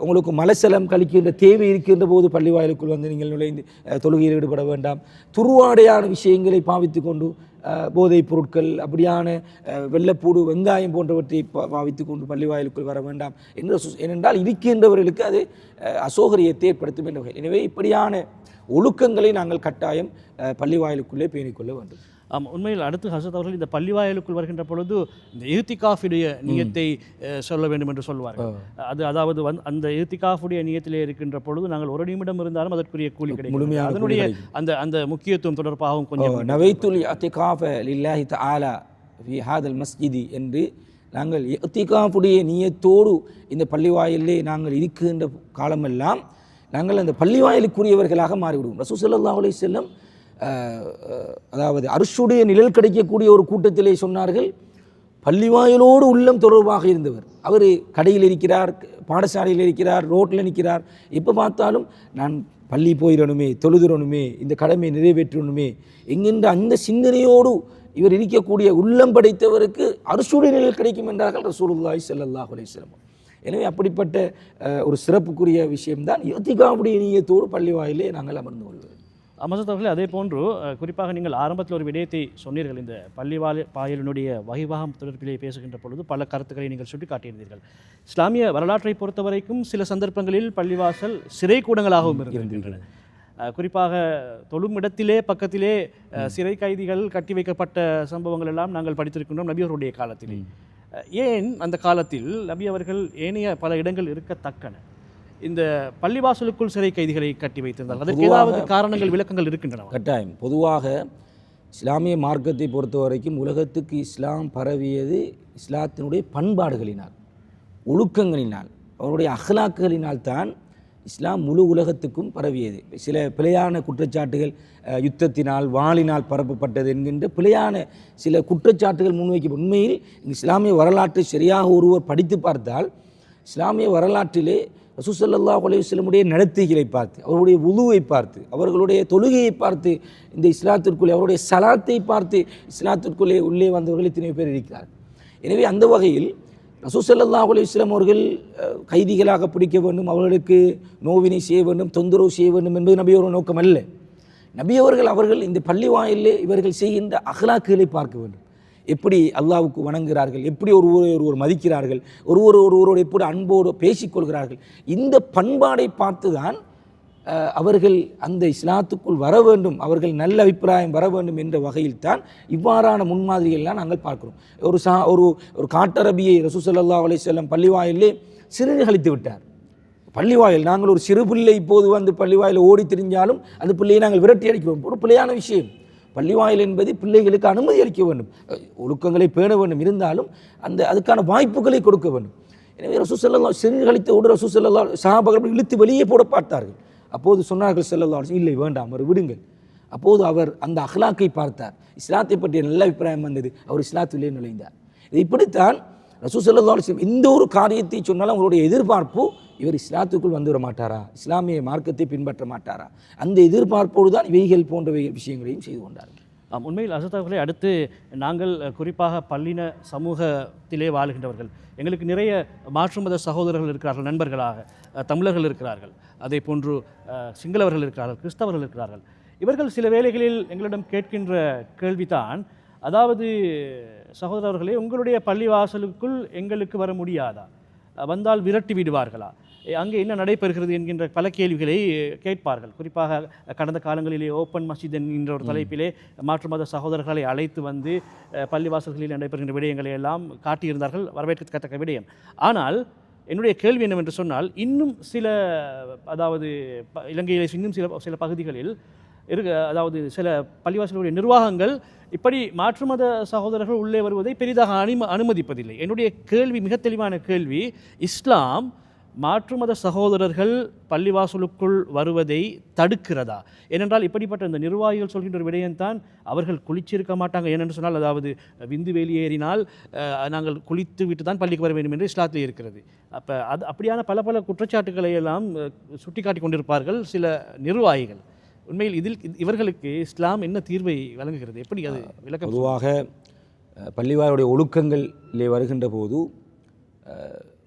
உங்களுக்கு மலசலம் கழிக்கின்ற தேவை இருக்கின்ற போது பள்ளிவாயிலுக்குள் வந்து நீங்கள் நுழைந்து தொழுகையில் ஈடுபட வேண்டாம். துருவாடையான விஷயங்களை பாவித்து கொண்டு போதைப் பொருட்கள், அப்படியான வெள்ளைப்பூடு, வெங்காயம் போன்றவற்றை பாவித்து கொண்டு பள்ளிவாயிலுக்குள் வர வேண்டாம் ஏனென்றால் இருக்கின்றவர்களுக்கு அது அசௌகரியத்தை ஏற்படுத்தும் என்ற வகையில். எனவே இப்படியான ஒழுக்கங்களை நாங்கள் கட்டாயம் பள்ளிவாயிலுக்குள்ளே பேணிக்கொள்ள வேண்டும். உண்மையில் அடுத்து ஹசரத் அவர்கள் இந்த பள்ளிவாயலுக்குள் வருகின்ற பொழுது இந்த இஹ்திகாஃபுடைய நியத்தை சொல்ல வேண்டும் என்று சொல்வார்கள். அதாவது அந்த இஹ்திகாஃபுடைய நியத்திலே இருக்கின்ற பொழுது நாங்கள் ஒரு நிமிடம் இருந்தாலும் அதற்குரிய கூலி கிடைக்கும். அதனுடைய அந்த முக்கியத்துவம் தொடர்பாகவும் கொஞ்சம் நவைத்துல் இஹ்திகாஃப லில்லாஹி தஆலா ஃபி ஹாதல் மஸ்ஜிதி என்று நாங்கள் இஹ்திகாஃபுடைய நியத்தோடு இந்த பள்ளிவாயிலே நாங்கள் இருக்கின்ற காலமெல்லாம் நாங்கள் அந்த பள்ளிவாயிலுக்குரியவர்களாக மாறிவிடுவோம். ரசூல் ஸல்லல்லாஹு அலைஹி வஸல்லம் அதாவது அர்ஷுடைய நிழல் கிடைக்கக்கூடிய ஒரு கூட்டத்திலே சொன்னார்கள், பள்ளிவாயிலோடு உள்ளம் தொடர்பாக இருந்தவர். அவர் கடையில் இருக்கிறார், பாடசாலையில் இருக்கிறார், ரோட்டில் நிற்கிறார், எப்போ பார்த்தாலும் நான் பள்ளி போயிடணுமே, தொழுதுறணுமே, இந்த கடமை நிறைவேற்றணுமே என்கின்ற அந்த சிந்தனையோடு இவர் இருக்கக்கூடிய உள்ளம் படைத்தவருக்கு அர்ஷுடைய நிழல் கிடைக்கும் என்றார்கள் ரசூலுல்லாஹி ஸல்லல்லாஹு அலைஹி வஸல்லம். எனவே அப்படிப்பட்ட ஒரு சிறப்புக்குரிய விஷயம்தான் இஹ்திகாஃபுடைய நியத்தோடு பள்ளிவாயிலே நாங்கள் அமர்ந்து கொள்வது. ஹசரத் அவர்களே, அதே போன்று குறிப்பாக நீங்கள் ஆரம்பத்தில் ஒரு விடயத்தை சொன்னீர்கள். இந்த பள்ளிவாயலினுடைய வகிவாகம் தொடர்பிலே பேசுகின்ற பொழுது பல கருத்துக்களை நீங்கள் சுட்டி காட்டியிருந்தீர்கள். இஸ்லாமிய வரலாற்றை பொறுத்த வரைக்கும் சில சந்தர்ப்பங்களில் பள்ளிவாசல் சிறை கூடங்களாகவும் இருந்திருக்கின்றன. குறிப்பாக தொழும் இடத்திலே பக்கத்திலே சிறை கைதிகள் கட்டி வைக்கப்பட்ட சம்பவங்கள் எல்லாம் நாங்கள் படித்திருக்கின்றோம் நபி அவர்களுடைய காலத்திலே. ஏன் அந்த காலத்தில் நபி அவர்கள் ஏனைய பல இடங்கள் இருக்கத்தக்கன இந்த பள்ளிவாசலுக்குள் சிறை கைதிகளை கட்டி வைத்திருந்தார்கள்? அதற்கு ஏதாவது காரணங்கள், விளக்கங்கள் இருக்கின்றன? கட்டாயம். பொதுவாக இஸ்லாமிய மார்க்கத்தை பொறுத்த வரைக்கும் உலகத்துக்கு இஸ்லாம் பரவியது இஸ்லாத்தினுடைய பண்பாடுகளினால், ஒழுக்கங்களினால், அவருடைய அஹ்லாக்குகளினால் தான் இஸ்லாம் முழு உலகத்துக்கும் பரவியது. சில பிழையான குற்றச்சாட்டுகள், யுத்தத்தினால் வாளினால் பரப்பப்பட்டது என்கின்ற பிழையான சில குற்றச்சாட்டுகள் முன்வைக்கப்படும். உண்மையில் இஸ்லாமிய வரலாற்றை சரியாக ஒருவர் படித்து பார்த்தால் இஸ்லாமிய வரலாற்றிலே ரசூல் ஸல்லல்லாஹு அலைஹி வஸல்லமுடைய நடத்தைகளை பார்த்து, அவருடைய வுதுவை பார்த்து, அவர்களுடைய தொழுகையை பார்த்து, இந்த இஸ்லாத்திற்குள்ளே அவருடைய சலாத்தை பார்த்து இஸ்லாத்திற்குள்ளே உள்ளே வந்தவர்கள் இத்தனை பேர் இருக்கிறார். எனவே அந்த வகையில் ரசூல் ஸல்லல்லாஹு அலைஹி வஸல்லம் அவர்கள் கைதிகளாக பிடிக்க வேண்டும், அவர்களுக்கு நோவினை செய்ய வேண்டும், தொந்தரவு செய்ய வேண்டும் என்பது நபியோட நோக்கம் அல்ல. நபியவர்கள் இந்த பள்ளி வாயிலே இவர்கள் செய்கின்ற அஹ்லாக்குகளை பார்க்க வேண்டும். எப்படி அல்லாஹ்வுக்கு வணங்குகிறார்கள், எப்படி ஒருவர் மதிக்கிறார்கள், ஒருவரோடு எப்படி அன்போடு பேசிக்கொள்கிறார்கள், இந்த பண்பாடை பார்த்து தான் அவர்கள் அந்த இஸ்லாத்துக்குள் வர வேண்டும், அவர்கள் நல்ல அபிப்பிராயம் வர வேண்டும் என்ற வகையில் தான் இவ்வாறான முன்மாதிரிகள்லாம் நாங்கள் பார்க்கிறோம். ஒரு காட்டரபியை ரசூல் ஸல்லல்லாஹு அலைஹி வஸல்லம் பள்ளிவாயிலே சிறுநீர் கழித்து விட்டார். பள்ளிவாயில் நாங்கள் ஒரு சிறு பிள்ளை இப்போது வந்து பள்ளிவாயில் ஓடி திரிஞ்சாலும் அந்த பிள்ளையை நாங்கள் விரட்டி அடிக்கிறோம். ஒரு பிள்ளையான விஷயம். பள்ளிவாயில் என்பது பிள்ளைகளுக்கு அனுமதி அளிக்க வேண்டும், ஒழுக்கங்களை பேண வேண்டும், இருந்தாலும் அதுக்கான வாய்ப்புகளை கொடுக்க வேண்டும். எனவே ரசூல் ஸல்லல்லாஹு சிறுநீர் கழித்தோடு ரசூல் ஸல்லல்லாஹு சஹாபாக்கள் இழுத்து வெளியே போட பார்த்தார்கள். அப்போது சொன்னார்கள் ஸல்லல்லாஹு அலைஹி வஸல்லம், இல்லை வேண்டாம், அவர் விடுங்கள். அப்போது அவர் அந்த அஹ்லாக்கை பார்த்தார், இஸ்லாத்தை பற்றிய நல்ல அபிப்பிராயம் வந்தது, அவர் இஸ்லாத்திலே நுழைந்தார். இப்படித்தான் ரசூல் ஸல்லல்லாஹு அலைஹி வஸல்லம் எந்த ஒரு காரியத்தை சொன்னாலும் அவங்களுடைய எதிர்பார்ப்பு, இவர் இஸ்லாத்துக்குள் வந்துவிட மாட்டாரா, இஸ்லாமிய மார்க்கத்தை பின்பற்ற மாட்டாரா, அந்த எதிர்பார்ப்போடு தான் இவைகள் போன்ற விஷயங்களையும் செய்து கொண்டார்கள். உண்மையில் அசத் அவர்களே, அடுத்து நாங்கள் குறிப்பாக பல்லின சமூகத்திலே வாழ்கின்றவர்கள், எங்களுக்கு நிறைய மாற்று மத சகோதரர்கள் இருக்கிறார்கள், நண்பர்களாக தமிழர்கள் இருக்கிறார்கள், அதே போன்று சிங்களவர்கள் இருக்கிறார்கள், கிறிஸ்தவர்கள் இருக்கிறார்கள். இவர்கள் சில வேளைகளில் எங்களிடம் கேட்கின்ற கேள்விதான், அதாவது சகோதரர்களே, உங்களுடைய பள்ளிவாசலுக்குள் எங்களுக்கு வர முடியாதா, வந்தால் விரட்டி விடுவார்களா, அங்கே என்ன நடைபெறுகிறது என்கின்ற பல கேள்விகளை கேட்பார்கள். குறிப்பாக கடந்த காலங்களிலே ஓப்பன் மஸ்ஜித் என்கின்ற ஒரு தலைப்பிலே மாற்று மத சகோதரர்களை அழைத்து வந்து பள்ளிவாசல்களில் நடைபெறுகின்ற விடயங்களை எல்லாம் காட்டியிருந்தார்கள், வரவேற்கத்தக்க விடயம். ஆனால் என்னுடைய கேள்வி என்னவென்று சொன்னால், இன்னும் சில, அதாவது இலங்கையிலே இன்னும் சில பகுதிகளில் அதாவது சில பள்ளிவாசலுடைய நிர்வாகங்கள் இப்படி மாற்று மத சகோதரர்கள் உள்ளே வருவதை பெரிதாக அனுமதிப்பதில்லை. என்னுடைய கேள்வி, மிக தெளிவான கேள்வி, இஸ்லாம் மாற்று மத சகோதரர்கள் பள்ளிவாசலுக்குள் வருவதை தடுக்கிறதா? ஏனென்றால் இப்படிப்பட்ட இந்த நிர்வாகிகள் சொல்கின்ற ஒரு விடயம்தான், அவர்கள் குளிச்சிருக்க மாட்டாங்க. ஏனென்று சொன்னால், அதாவது விந்து வெளியேறினால் நாங்கள் குளித்து விட்டு தான் பள்ளிக்கு வர வேண்டும் என்று இஸ்லாத்தில் இருக்கிறது. அப்போ அப்படியான பல குற்றச்சாட்டுக்களை எல்லாம் சுட்டிக்காட்டி கொண்டிருப்பார்கள் சில நிர்வாகிகள். உண்மையில் இவர்களுக்கு இஸ்லாம் என்ன தீர்வை வழங்குகிறது? எப்படி அது விளக்கம்? பொதுவாக பள்ளிவாயுடைய ஒழுக்கங்களிலே வருகின்ற போது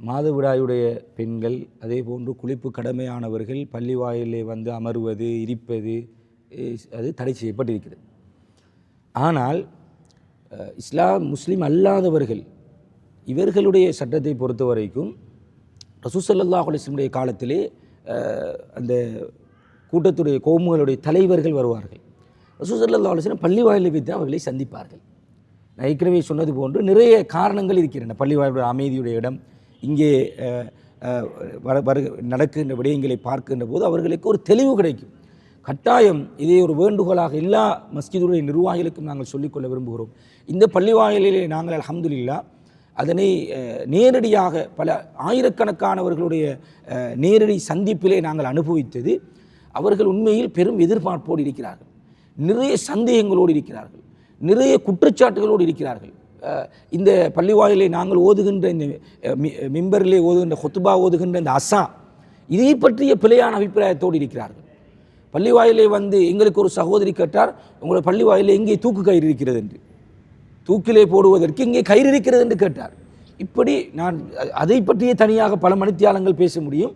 மாதவிடாயுடைய பெண்கள், அதே போன்று குளிப்பு கடமையானவர்கள் பள்ளிவாயிலே வந்து அமர்வது, இருப்பது, அது தடை செய்யப்பட்டிருக்கிறது. ஆனால் முஸ்லீம் அல்லாதவர்கள், இவர்களுடைய சட்டத்தை பொறுத்த வரைக்கும் ரசூல் ஸல்லல்லாஹு அலைஹி வஸல்லம் காலத்திலே அந்த கூட்டத்துடைய கோமுகளுடைய தலைவர்கள் வருவார்கள். ரசூல் ஸல்லல்லாஹு அலைஹி வஸல்லம் பள்ளிவாயிலை வைத்து அவர்களை சந்திப்பார்கள். நான் ஏற்கனவே சொன்னது போன்று நிறைய காரணங்கள் இருக்கின்றன. பள்ளிவாயிலுடைய அமைதியுடைய இடம், இங்கே நடக்கின்ற விடயங்களை பார்க்கின்ற போது அவர்களுக்கு ஒரு தெளிவு கிடைக்கும். கட்டாயம் இதை ஒரு வேண்டுகோளாக எல்லா மஸ்ஜிதுடைய நிர்வாகிகளுக்கும் நாங்கள் சொல்லிக்கொள்ள விரும்புகிறோம். இந்த பள்ளிவாயிலே நாங்கள் அல்ஹம்துலில்லாஹ் அதனை நேரடியாக பல ஆயிரக்கணக்கானவர்களுடைய நேரடி சந்திப்பிலே நாங்கள் அனுபவித்தது. அவர்கள் உண்மையில் பெரும் எதிர்பார்ப்போடு இருக்கிறார்கள், நிறைய சந்தேகங்களோடு இருக்கிறார்கள், நிறைய குற்றச்சாட்டுகளோடு இருக்கிறார்கள். இந்த பள்ளிவாயிலே நாங்கள் ஓதுகின்ற இந்த மிம்பரிலே ஓதுகின்ற ஹுத்பா ஓதுகின்ற இந்த அசா, இதை பற்றிய பிழையான அபிப்பிராயத்தோடு இருக்கிறார்கள். பள்ளிவாயிலே வந்து எங்களுக்கு ஒரு சகோதரி கேட்டார், உங்களோட பள்ளிவாயிலே எங்கே தூக்கு கயிறு இருக்கிறது என்று, தூக்கிலே போடுவதற்கு இங்கே கயிறு இருக்கிறது என்று கேட்டார். இப்படி நான் அதை பற்றிய தனியாக பல மணித்தியாலங்கள் பேச முடியும்.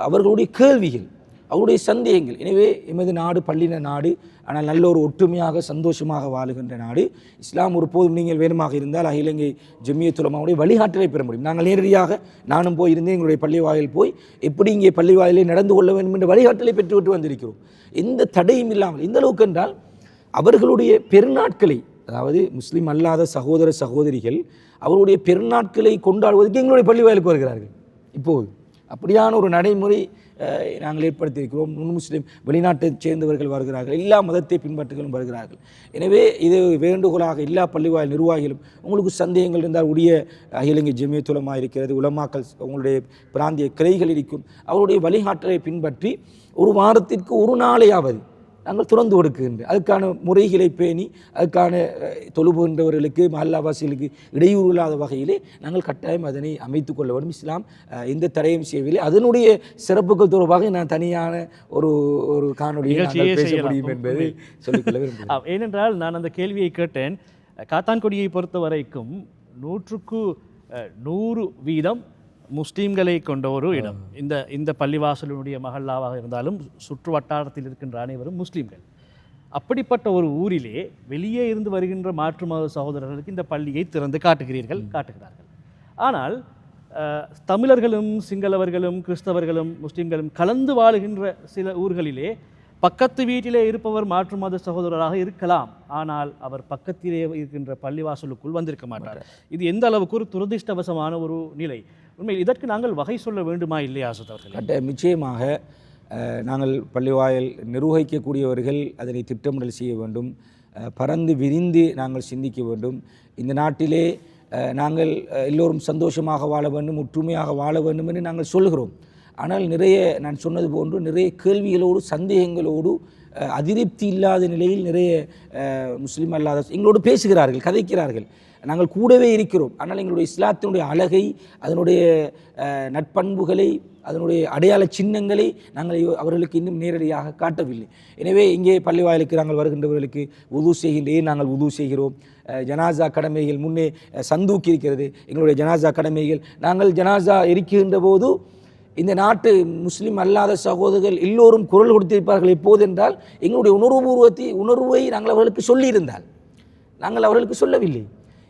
அவர்களுடைய கேள்விகள், அவருடைய சந்தேகங்கள். எனவே எமது நாடு பள்ளின நாடு, ஆனால் நல்ல ஒரு ஒற்றுமையாக சந்தோஷமாக வாழுகின்ற நாடு. இஸ்லாம் ஒருபோதும் நீங்கள் வேணுமாக இருந்தால் அகில இலங்கை ஜமியத்துல் உலமாவுடைய வழிகாட்டலை பெற முடியும். நாங்கள் நேரடியாக நானும் போயிருந்தேன், எங்களுடைய பள்ளிவாயில் போய் எப்படி இங்கே பள்ளிவாயிலே நடந்து கொள்ள வேண்டும் என்ற வழிகாட்டலை பெற்றுவிட்டு வந்திருக்கிறோம். எந்த தடையும் இல்லாமல். இந்த அளவுக்கு என்றால் அவர்களுடைய பெருநாட்களை, அதாவது முஸ்லீம் அல்லாத சகோதர சகோதரிகள் அவருடைய பெருநாட்களை கொண்டாடுவதற்கு எங்களுடைய பள்ளிவாயிலுக்கு வருகிறார்கள். இப்போது அப்படியான ஒரு நடைமுறை நாங்கள் ஏற்படுத்தியிருக்கிறோம். முஸ்லீம் வெளிநாட்டைச் சேர்ந்தவர்கள் வருகிறார்கள், எல்லா மதத்தை பின்பற்றுகளும் வருகிறார்கள். எனவே இது வேண்டுகோளாக எல்லா பள்ளிவாயில் நிர்வாகிகளும், உங்களுக்கு சந்தேகங்கள் இருந்தால் உடைய அகில இலங்கை ஜமியத்துல் உலமா இருக்கிறது, உலமாக்கள் உங்களுடைய பிராந்திய கிளைகள் இருக்கும், அவருடைய வழிகாட்டலை பின்பற்றி ஒரு வாரத்திற்கு ஒரு நாளையாவது நாங்கள் துறந்து கொடுக்கின்ற அதுக்கான முறைகளை பேணி அதுக்கான தொழுபுகின்றவர்களுக்கு மஹல்லாவாசிகளுக்கு இடையூறு இல்லாத வகையிலே நாங்கள் கட்டாயம் அதனை அமைத்து கொள்ள வேண்டும். இஸ்லாம் எந்த தடையும் செய்யவில்லை. அதனுடைய சிறப்புகள் தொடர்பாக நான் தனியான ஒரு காணொலியை பேச முடியும் என்பதை சொல்லிக்கொள்ள விரும்புகிறேன். ஏனென்றால் நான் அந்த கேள்வியை கேட்டேன். காத்தான்குடியை பொறுத்த வரைக்கும் 100க்கு 100% முஸ்லீம்களை கொண்ட ஒரு இடம். இந்த பள்ளிவாசலுடைய மஹல்லாவாக இருந்தாலும் சுற்று வட்டாரத்தில் இருக்கின்ற அனைவரும் முஸ்லீம்கள். அப்படிப்பட்ட ஒரு ஊரிலே வெளியே இருந்து வருகின்ற மாற்று மத சகோதரர்களுக்கு இந்த பள்ளியை திறந்து காட்டுகிறார்கள். ஆனால் தமிழர்களும் சிங்களவர்களும் கிறிஸ்தவர்களும் முஸ்லீம்களும் கலந்து வாழுகின்ற சில ஊர்களிலே பக்கத்து வீட்டிலே இருப்பவர் மாற்று மத சகோதரராக இருக்கலாம், ஆனால் அவர் பக்கத்திலே இருக்கின்ற பள்ளிவாசலுக்குள் வந்திருக்க மாட்டார். இது எந்த அளவுக்கு ஒரு துரதிர்ஷ்டவசமான ஒரு நிலை. உண்மையில் இதற்கு நாங்கள் வகை சொல்ல வேண்டுமா இல்லையா அசத் அவர்கள்? நிச்சயமாக நாங்கள் பள்ளிவாயல் நிர்வகிக்கக்கூடியவர்கள் அதனை திட்டமிடல் செய்ய வேண்டும், பறந்து விரிந்து நாங்கள் சிந்திக்க வேண்டும். இந்த நாட்டிலே நாங்கள் எல்லோரும் சந்தோஷமாக வாழ வேண்டும், ஒற்றுமையாக வாழ வேண்டும் என்று நாங்கள் சொல்கிறோம். ஆனால் நிறைய, நான் சொன்னது போன்று நிறைய கேள்விகளோடு சந்தேகங்களோடு அதிருப்தி இல்லாத நிலையில் நிறைய முஸ்லீம் அல்லாத எங்களோடு பேசுகிறார்கள், கதைக்கிறார்கள். நாங்கள் கூடவே இருக்கிறோம். ஆனால் எங்களுடைய இஸ்லாத்தினுடைய அழகை, அதனுடைய நட்பண்புகளை, அதனுடைய அடையாள சின்னங்களை நாங்கள் அவர்களுக்கு இன்னும் நேரடியாக காட்டவில்லை. எனவே இங்கே பள்ளி வாயிலுக்கு நாங்கள் வருகின்றவர்களுக்கு உது செய்கின்றேன். நாங்கள் உது செய்கிறோம். ஜனாசா கடமைகள் முன்னே சந்தூக்கி இருக்கிறது, எங்களுடைய ஜனாசா கடமைகள். நாங்கள் ஜனாசா எரிக்கின்ற போது இந்த நாட்டு முஸ்லீம் அல்லாத சகோதரர்கள் எல்லோரும் குரல் கொடுத்திருப்பார்கள். எப்போது என்றால் எங்களுடைய உணர்வை நாங்கள் அவர்களுக்கு சொல்லியிருந்தால், நாங்கள் அவர்களுக்கு சொல்லவில்லை.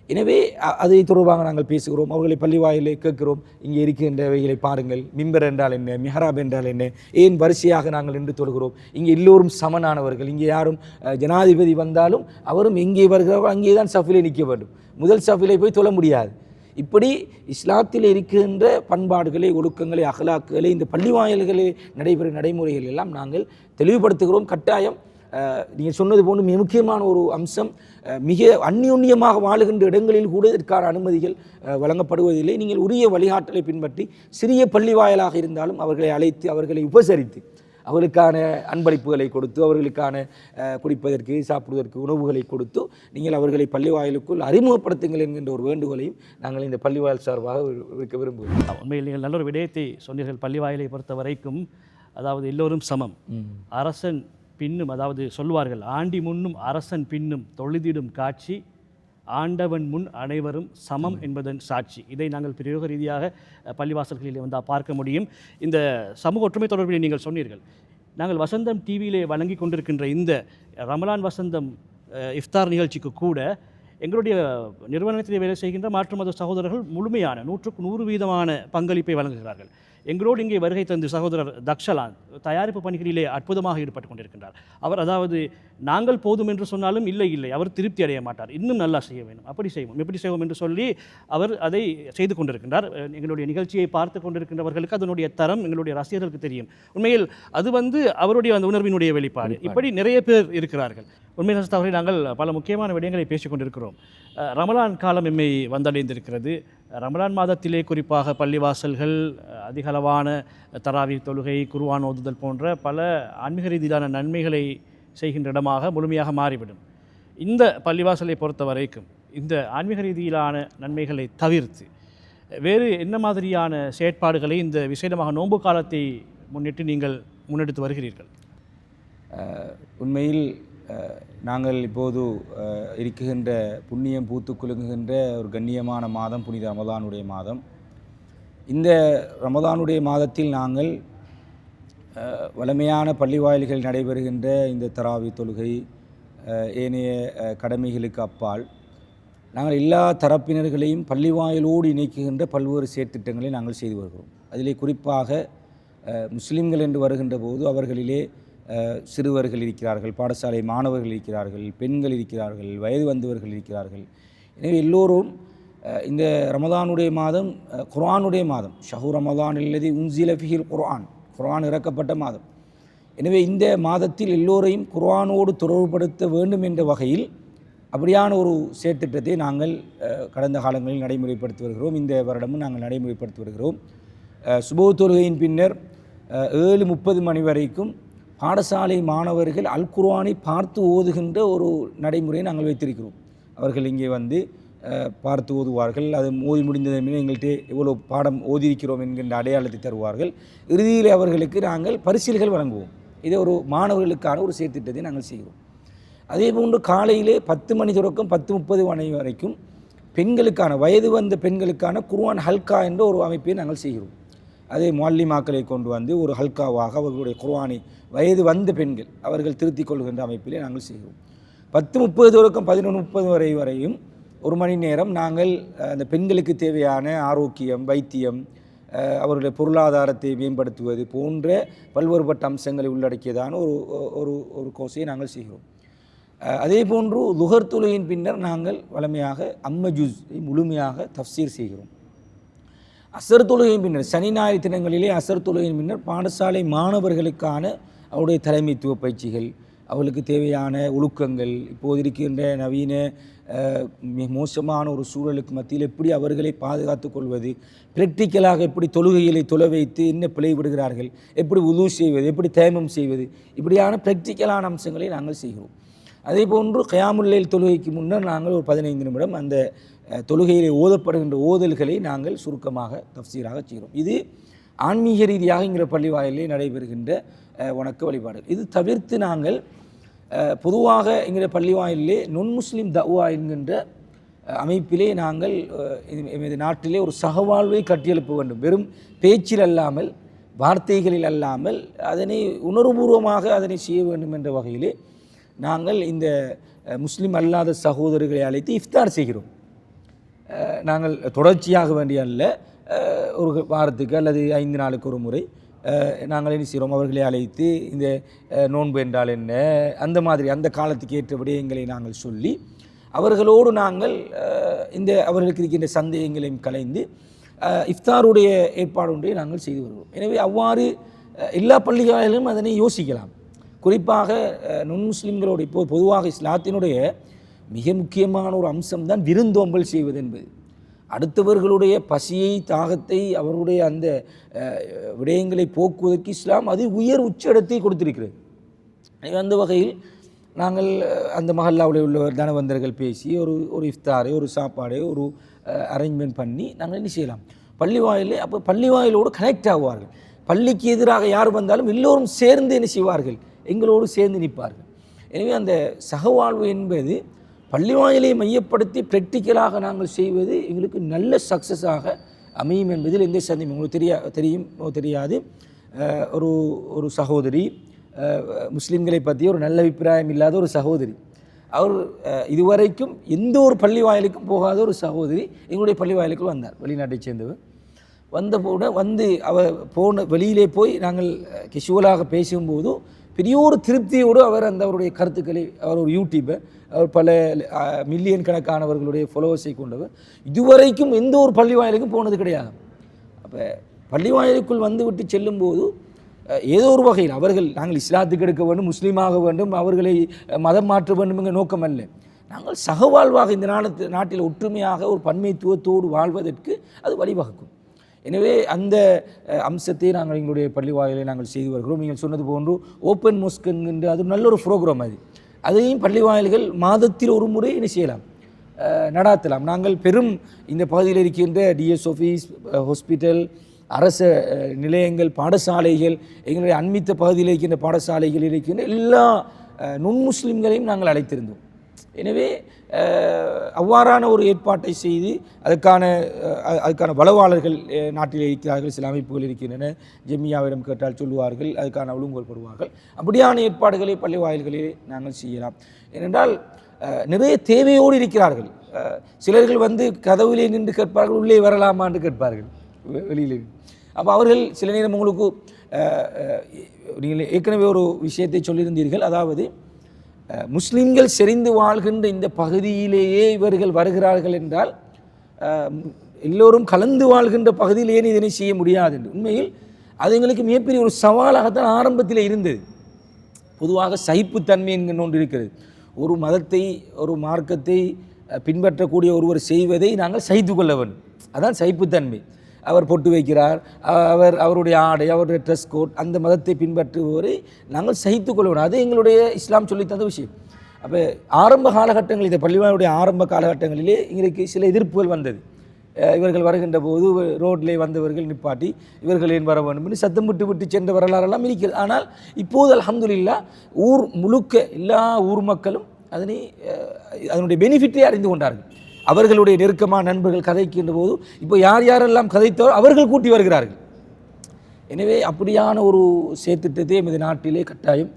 எனவே அதை தொடர்பாக நாங்கள் பேசுகிறோம். அவர்களை பள்ளி வாயிலே கேட்கிறோம், இங்கே இருக்கின்றவைகளை பாருங்கள், மிம்பர் என்றால் என்ன, மிஹராப் என்றால் என்ன, ஏன் வரிசையாக நாங்கள் நின்று தொழுகிறோம், இங்கே எல்லோரும் சமனானவர்கள், இங்கே யாரும் ஜனாதிபதி வந்தாலும் அவரும் எங்கே வருகிறாரோ அங்கே தான் சஃபிலே நிற்க வேண்டும், முதல் சஃபிலே போய் தொழ முடியாது. இப்படி இஸ்லாத்தில் இருக்கின்ற பண்பாடுகளை, ஒழுக்கங்களை, அகலாக்குகளை இந்த பள்ளி வாயில்களில் நடைபெறும் நடைமுறைகள் எல்லாம் நாங்கள் தெளிவுபடுத்துகிறோம். கட்டாயம் நீங்கள் சொன்னது போன்று மிக முக்கியமான ஒரு அம்சம், மிக அந்யோன்யமாக வாழுகின்ற இடங்களில் கூட இதற்கான அனுமதிகள் வழங்கப்படுவதில்லை. நீங்கள் உரிய வழிகாட்டலை பின்பற்றி சிறிய பள்ளி வாயிலாக இருந்தாலும் அவர்களை அழைத்து, அவர்களை உபசரித்து, அவர்களுக்கான அன்பளிப்புகளை கொடுத்து, அவர்களுக்கான குடிப்பதற்கு, சாப்பிடுவதற்கு உணவுகளை கொடுத்து நீங்கள் அவர்களை பள்ளி வாயிலுக்குள் அறிமுகப்படுத்துங்கள் என்கின்ற ஒரு வேண்டுகோளையும் நாங்கள் இந்த பள்ளி வாயில் சார்பாக வைக்க விரும்புகிறோம். உண்மையில் நீங்கள் நல்ல ஒரு விடயத்தை சொன்னீர்கள். பள்ளி வாயிலை பொறுத்த வரைக்கும் அதாவது எல்லோரும் சமம், அரசன் பின்னும், அதாவது சொல்வார்கள், ஆண்டி முன்னும் அரசன் பின்னும் தொழுதிடும் காட்சி, ஆண்டவன் முன் அனைவரும் சமம் என்பதன் சாட்சி. இதை நாங்கள் பிரயோக ரீதியாக பள்ளிவாசல்களில் வந்தால் பார்க்க முடியும். இந்த சமூக ஒற்றுமை தொடர்பில் நீங்கள் சொன்னீர்கள். நாங்கள் வசந்தம் டிவியிலே வழங்கி கொண்டிருக்கின்ற இந்த ரமலான் வசந்தம் இஃப்தார் நிகழ்ச்சிக்கு கூட எங்களுடைய நிறுவனத்தில் வேலை செய்கின்ற மாற்று மத சகோதரர்கள் முழுமையான 100% பங்களிப்பை வழங்குகிறார்கள். எங்களோடு இங்கே வருகை தந்து சகோதரர் தக்ஷலான் தயாரிப்பு பணிகளிலே அற்புதமாக ஈடுபட்டு கொண்டிருக்கின்றார். அவர் அதாவது நாங்கள் போதும் என்று சொன்னாலும் இல்லை அவர் திருப்தி அடைய மாட்டார், இன்னும் நல்லா செய்ய வேண்டும், அப்படி செய்வோம், எப்படி செய்வோம் என்று சொல்லி அவர் அதை செய்து கொண்டிருக்கின்றார். எங்களுடைய நிகழ்ச்சியை பார்த்து கொண்டிருக்கின்றவர்களுக்கு அதனுடைய தரம் எங்களுடைய ரசிகர்களுக்கு தெரியும். உண்மையில் அது அவருடைய அந்த உணர்வினுடைய வெளிப்பாடு. இப்படி நிறைய பேர் இருக்கிறார்கள். உண்மையில் அவரை நாங்கள் பல முக்கியமான விடயங்களை பேசிக் கொண்டிருக்கிறோம். ரமலான் காலம் எம்மை வந்தடைந்திருக்கிறது. ரமலான் மாதத்திலே குறிப்பாக பள்ளிவாசல்கள் அதிகளவான தராவி தொழுகை, குர்ஆன் ஓதுதல் போன்ற பல ஆன்மீக ரீதியிலான நன்மைகளை செய்கின்ற இடமாக முழுமையாக மாறிவிடும். இந்த பள்ளிவாசலை பொறுத்த வரைக்கும் இந்த ஆன்மீக ரீதியிலான நன்மைகளை தவிர்த்து வேறு என்ன மாதிரியான செயற்பாடுகளை இந்த விசேடமாக நோன்பு காலத்தை முன்னிட்டு நீங்கள் முன்னெடுத்து வருகிறீர்கள்? உண்மையில் நாங்கள் இப்போது இருக்கின்ற புண்ணியம் பூத்து குலுங்குகின்ற ஒரு கண்ணியமான மாதம் புனித ரமதானுடைய மாதம். இந்த ரமதானுடைய மாதத்தில் நாங்கள் வலிமையான பள்ளி வாயில்கள் நடைபெறுகின்ற இந்த தராவி தொழுகை, ஏனைய கடமைகளுக்கு அப்பால் நாங்கள் எல்லா தரப்பினர்களையும் பள்ளி வாயிலோடு இணைக்குகின்ற பல்வேறு செயற்திட்டங்களை நாங்கள் செய்து வருகிறோம். அதிலே குறிப்பாக முஸ்லீம்கள் என்று வருகின்ற போது அவர்களிலே சிறுவர்கள் இருக்கிறார்கள், பாடசாலை மாணவர்கள் இருக்கிறார்கள், பெண்கள் இருக்கிறார்கள், வயது வந்தவர்கள் இருக்கிறார்கள். எனவே எல்லோரும் இந்த ரமதானுடைய மாதம் குர்ஆனுடைய மாதம், ஷஹு ரமதான் அல்லது உன்சில ஃபிஹில் குர்ஆன் இறக்கப்பட்ட மாதம். எனவே இந்த மாதத்தில் எல்லோரையும் குர்ஆனோடு தொடர்புபடுத்த வேண்டும் என்ற வகையில் அப்படியான ஒரு செயற்திட்டத்தை நாங்கள் கடந்த காலங்களில் நடைமுறைப்படுத்தி வருகிறோம். இந்த வருடமும் நாங்கள் நடைமுறைப்படுத்தி வருகிறோம். சுபஹ் தொழுகையின் பின்னர் 7:30 மணி வரைக்கும் பாடசாலை மாணவர்கள் அல் குர்ஆனை பார்த்து ஓதுகின்ற ஒரு நடைமுறையை நாங்கள் வைத்திருக்கிறோம். அவர்கள் இங்கே பார்த்து ஓதுவார்கள். அது ஓதி முடிந்ததுமே எங்கள்கிட்ட எவ்வளோ பாடம் ஓதியிருக்கிறோம் என்கின்ற அடையாளத்தை தருவார்கள். இறுதியில் அவர்களுக்கு நாங்கள் பரிசீல்கள் வழங்குவோம். இதை ஒரு மாணவர்களுக்கான ஒரு செயற்திட்டத்தை நாங்கள் செய்கிறோம். அதேபோன்று காலையிலே 10 மணி தொடக்கம் 10:30 மணி வரைக்கும் பெண்களுக்கான, வயது வந்த பெண்களுக்கான குர்ஆன் ஹல்கா என்ற ஒரு அமைப்பை நாங்கள் செய்கிறோம். அதே முஅல்லிமாக்களை கொண்டு ஒரு ஹல்காவாக அவர்களுடைய குர்ஆனை வயது வந்த பெண்கள் அவர்கள் திருத்திக் கொள்கின்ற அமைப்பிலே நாங்கள் செய்கிறோம். 10:30 தொடக்கம் 11:30 வரையும் 1 மணி நேரம் நாங்கள் அந்த பெண்களுக்கு தேவையான ஆரோக்கியம், வைத்தியம், அவருடைய பொருளாதாரத்தை மேம்படுத்துவது போன்ற பல்வேறுபட்ட அம்சங்களை உள்ளடக்கியதான ஒரு கோர்ஸை நாங்கள் செய்கிறோம். அதே போன்று லுஹர் தொழுகையின் பின்னர் நாங்கள் வழமையாக அம்மஜுஸை முழுமையாக தஃப்சீர் செய்கிறோம். அசர் தொழுகையின் பின்னர் சனி ஞாயிறு தினங்களிலே அசர் தொழுகையின் பின்னர் பாடசாலை மாணவர்களுக்கான அவருடைய தலைமைத்துவ பயிற்சிகள், அவர்களுக்கு தேவையான ஒழுக்கங்கள், இப்போது இருக்கின்ற நவீன மிக மோசமான ஒரு சூழலுக்கு மத்தியில் எப்படி அவர்களை பாதுகாத்து கொள்வது, பிராக்டிக்கலாக எப்படி தொழுகைகளை தொலை வைத்து என்ன பிழை விடுகிறார்கள், எப்படி உது செய்வது, எப்படி தயமம் செய்வது, இப்படியான பிராக்டிக்கலான அம்சங்களை நாங்கள் செய்கிறோம். அதே போன்று கயாமுல்லைல் தொழுகைக்கு முன்னர் நாங்கள் ஒரு 15 நிமிடம் அந்த தொழுகையிலே ஓதப்படுகின்ற ஓதல்களை நாங்கள் சுருக்கமாக தஃப்சீராக செய்கிறோம். இது ஆன்மீக ரீதியாக இங்கிற பள்ளி வாயிலே நடைபெறுகின்ற வணக்க வழிபாடு. இது தவிர்த்து நாங்கள் பொதுவாக என்கிற பள்ளி வாயிலே நொன் முஸ்லீம் தவா என்கின்ற அமைப்பிலே நாங்கள் எமது நாட்டிலே ஒரு சகவாழ்வை கட்டியெழுப்ப வேண்டும். வெறும் பேச்சில் அல்லாமல், வார்த்தைகளில் அல்லாமல், அதனை உணர்வுபூர்வமாக அதனை செய்ய வேண்டும் என்ற வகையிலே நாங்கள் இந்த முஸ்லீம் அல்லாத சகோதரர்களை அழைத்து இஃப்தார் செய்கிறோம். நாங்கள் தொடர்ச்சியாக வேண்டிய அல்ல, ஒரு வாரத்துக்கு அல்லது 5 நாளுக்கு ஒரு முறை நாங்கள் என்ன செய்கிறோம், அவர்களை அழைத்து இந்த நோன்பு என்றால் என்ன, அந்த மாதிரி அந்த காலத்துக்கு ஏற்ற விடயங்களை நாங்கள் சொல்லி அவர்களோடு நாங்கள் அவர்களுக்கு இருக்கின்ற சந்தேகங்களையும் கலைந்து இஃப்தாருடைய ஏற்பாடு ஒன்றை நாங்கள் செய்து வருவோம். எனவே அவ்வாறு எல்லா பள்ளிகளிலும் அதனை யோசிக்கலாம். குறிப்பாக நுண் முஸ்லிம்களோடு இப்போ பொதுவாக இஸ்லாத்தினுடைய மிக முக்கியமான ஒரு அம்சம்தான் விருந்தோம்பல் செய்வது என்பது. அடுத்தவர்களுடைய பசியை, தாகத்தை, அவர்களுடைய அந்த விடயங்களை போக்குவதற்கு இஸ்லாம் அது உயர் உச்சடத்தை கொடுத்திருக்கிறது. அந்த வகையில் நாங்கள் அந்த மஹல்லாவில் உள்ளவர் தனவந்தர்கள் பேசி ஒரு இஃப்தாரை, ஒரு சாப்பாடை, ஒரு அரேஞ்ச்மெண்ட் பண்ணி நாங்கள் என்ன செய்யலாம், பள்ளி வாயிலே. அப்போ பள்ளி வாயிலோடு கனெக்ட் ஆகுவார்கள். பள்ளிக்கு எதிராக யார் வந்தாலும் எல்லோரும் சேர்ந்து என்ன செய்வார்கள், எங்களோடு சேர்ந்து நிற்பார்கள். எனவே அந்த சகவாழ்வு என்பது பள்ளி வாயிலை மையப்படுத்தி ப்ராக்டிக்கலாக நாங்கள் செய்வது எங்களுக்கு நல்ல சக்ஸஸாக அமையும் என்பதில் எந்த சந்தேகம் உங்களுக்கு தெரியாது. ஒரு சகோதரி, முஸ்லீம்களை பற்றி ஒரு நல்ல அபிப்பிராயம் இல்லாத ஒரு சகோதரி, அவர் இதுவரைக்கும் எந்த ஒரு பள்ளி வாயிலுக்கும் போகாத ஒரு சகோதரி எங்களுடைய பள்ளி வாயிலுக்கு வந்தார். வெளிநாட்டை சேர்ந்தவர் அவர் வெளியிலே போய் நாங்கள் கேஷுவலாக பேசும்போது பெரிய ஒரு திருப்தியோடு அவர் அவருடைய கருத்துக்களை, அவர் ஒரு யூடியூபர், அவர் பல மில்லியன் கணக்கானவர்களுடைய ஃபாலோவர்ஸை கொண்டவர், இதுவரைக்கும் எந்த ஒரு பள்ளி வாயிலுக்கும் போனது கிடையாது. அப்போ பள்ளி வாயிலுக்குள் விட்டு செல்லும்போது ஏதோ ஒரு வகையில் அவர்கள் நாங்கள் இஸ்லாத்துக்கு எடுக்க வேண்டும், முஸ்லீமாக வேண்டும், அவர்களை மதம் மாற்ற வேண்டும் என்ற நோக்கம் அல்ல. நாங்கள் சகவாழ்வாக இந்த நாட்டில் ஒற்றுமையாக ஒரு பன்மைத்துவத்தோடு வாழ்வதற்கு அது வழிவகுக்கும். எனவே அந்த அம்சத்தை நாங்கள் எங்களுடைய பள்ளி வாயிலை நாங்கள் செய்து வருகிறோம். நீங்கள் சொன்னது போன்று ஓப்பன் மோஸ்க் என்கின்ற அது நல்ல ஒரு ப்ரோக்ராம். அதையும் பள்ளி வாயில்கள் மாதத்தில் ஒரு முறை என்ன செய்யலாம், நடாத்தலாம். நாங்கள் பெரும் இந்த பகுதியில் இருக்கின்ற டிஎஸ் ஆஃபீஸ், ஹாஸ்பிட்டல், அரச நிலையங்கள், பாடசாலைகள், எங்களுடைய அண்மித்த பகுதியில் இருக்கின்ற பாடசாலைகள் இருக்கின்ற எல்லா நுண் முஸ்லிம்களையும் நாங்கள் அழைத்திருந்தோம். எனவே அவ்வாறான ஒரு ஏற்பாட்டை செய்து அதுக்கான வளவாளர்கள் நாட்டில் இருக்கிறார்கள், சில அமைப்புகள் இருக்கின்றன, ஜெமியாவிடம் கேட்டால் சொல்லுவார்கள், அதுக்கான ஒழுங்குகள் பெறுவார்கள். அப்படியான ஏற்பாடுகளை பள்ளி வாயில்களில் நாங்கள் செய்யலாம். ஏனென்றால் நிறைய தேவையோடு இருக்கிறார்கள். சிலர்கள் கதவிலே நின்று கேட்பார்கள், உள்ளே வரலாமான்னு கேட்பார்கள் வெளியில். அப்போ அவர்கள் சில நேரம் உங்களுக்கு நீங்கள் ஏற்கனவே ஒரு விஷயத்தை சொல்லியிருந்தீர்கள், அதாவது முஸ்லிம்கள் செறிந்து வாழ்கின்ற இந்த பகுதியிலேயே இவர்கள் வருகிறார்கள் என்றால் எல்லோரும் கலந்து வாழ்கின்ற பகுதியிலேயே இதனை செய்ய முடியாது என்று. உண்மையில் அது எங்களுக்கு மிகப்பெரிய ஒரு சவாலாகத்தான் ஆரம்பத்தில் இருந்தது. பொதுவாக சகிப்புத்தன்மை என்கின்ற ஒன்று இருக்கிறது. ஒரு மதத்தை, ஒரு மார்க்கத்தை பின்பற்றக்கூடிய ஒருவர் செய்வதை நாங்கள் சகித்து கொள்ள வேண்டும். அதான் சகிப்புத்தன்மை. அவர் பொட்டு வைக்கிறார், அவருடைய ஆடை, அவருடைய ட்ரெஸ் கோட், அந்த மதத்தை பின்பற்றுபவரை நாங்கள் சகித்து கொள்ள வேண்டும். அது எங்களுடைய இஸ்லாம் சொல்லித்தந்த விஷயம். அப்போ ஆரம்ப காலகட்டங்கள், இந்த பள்ளிவாயுடைய ஆரம்ப காலகட்டங்களிலே எங்களுக்கு சில எதிர்ப்புகள் வந்தது. இவர்கள் வருகின்ற போது ரோட்டிலே வந்தவர்கள் நிப்பாட்டி இவர்கள் ஏன் வர வேண்டும் என்று சத்தம் விட்டு சென்ற வரலாறெல்லாம் இருக்கிறது. ஆனால் இப்போது அல்ஹம்துலில்லாஹ் ஊர் முழுக்க எல்லா ஊர் மக்களும் அதனுடைய பெனிஃபிட்டை அறிந்து கொண்டார்கள். அவர்களுடைய நெருக்கமான நண்பர்கள் கதைக்கின்ற போது இப்போ யாரெல்லாம் கதைத்தோ அவர்கள் கூட்டி வருகிறார்கள். எனவே அப்படியான ஒரு செயற்திட்டத்தை எமது நாட்டிலே கட்டாயம்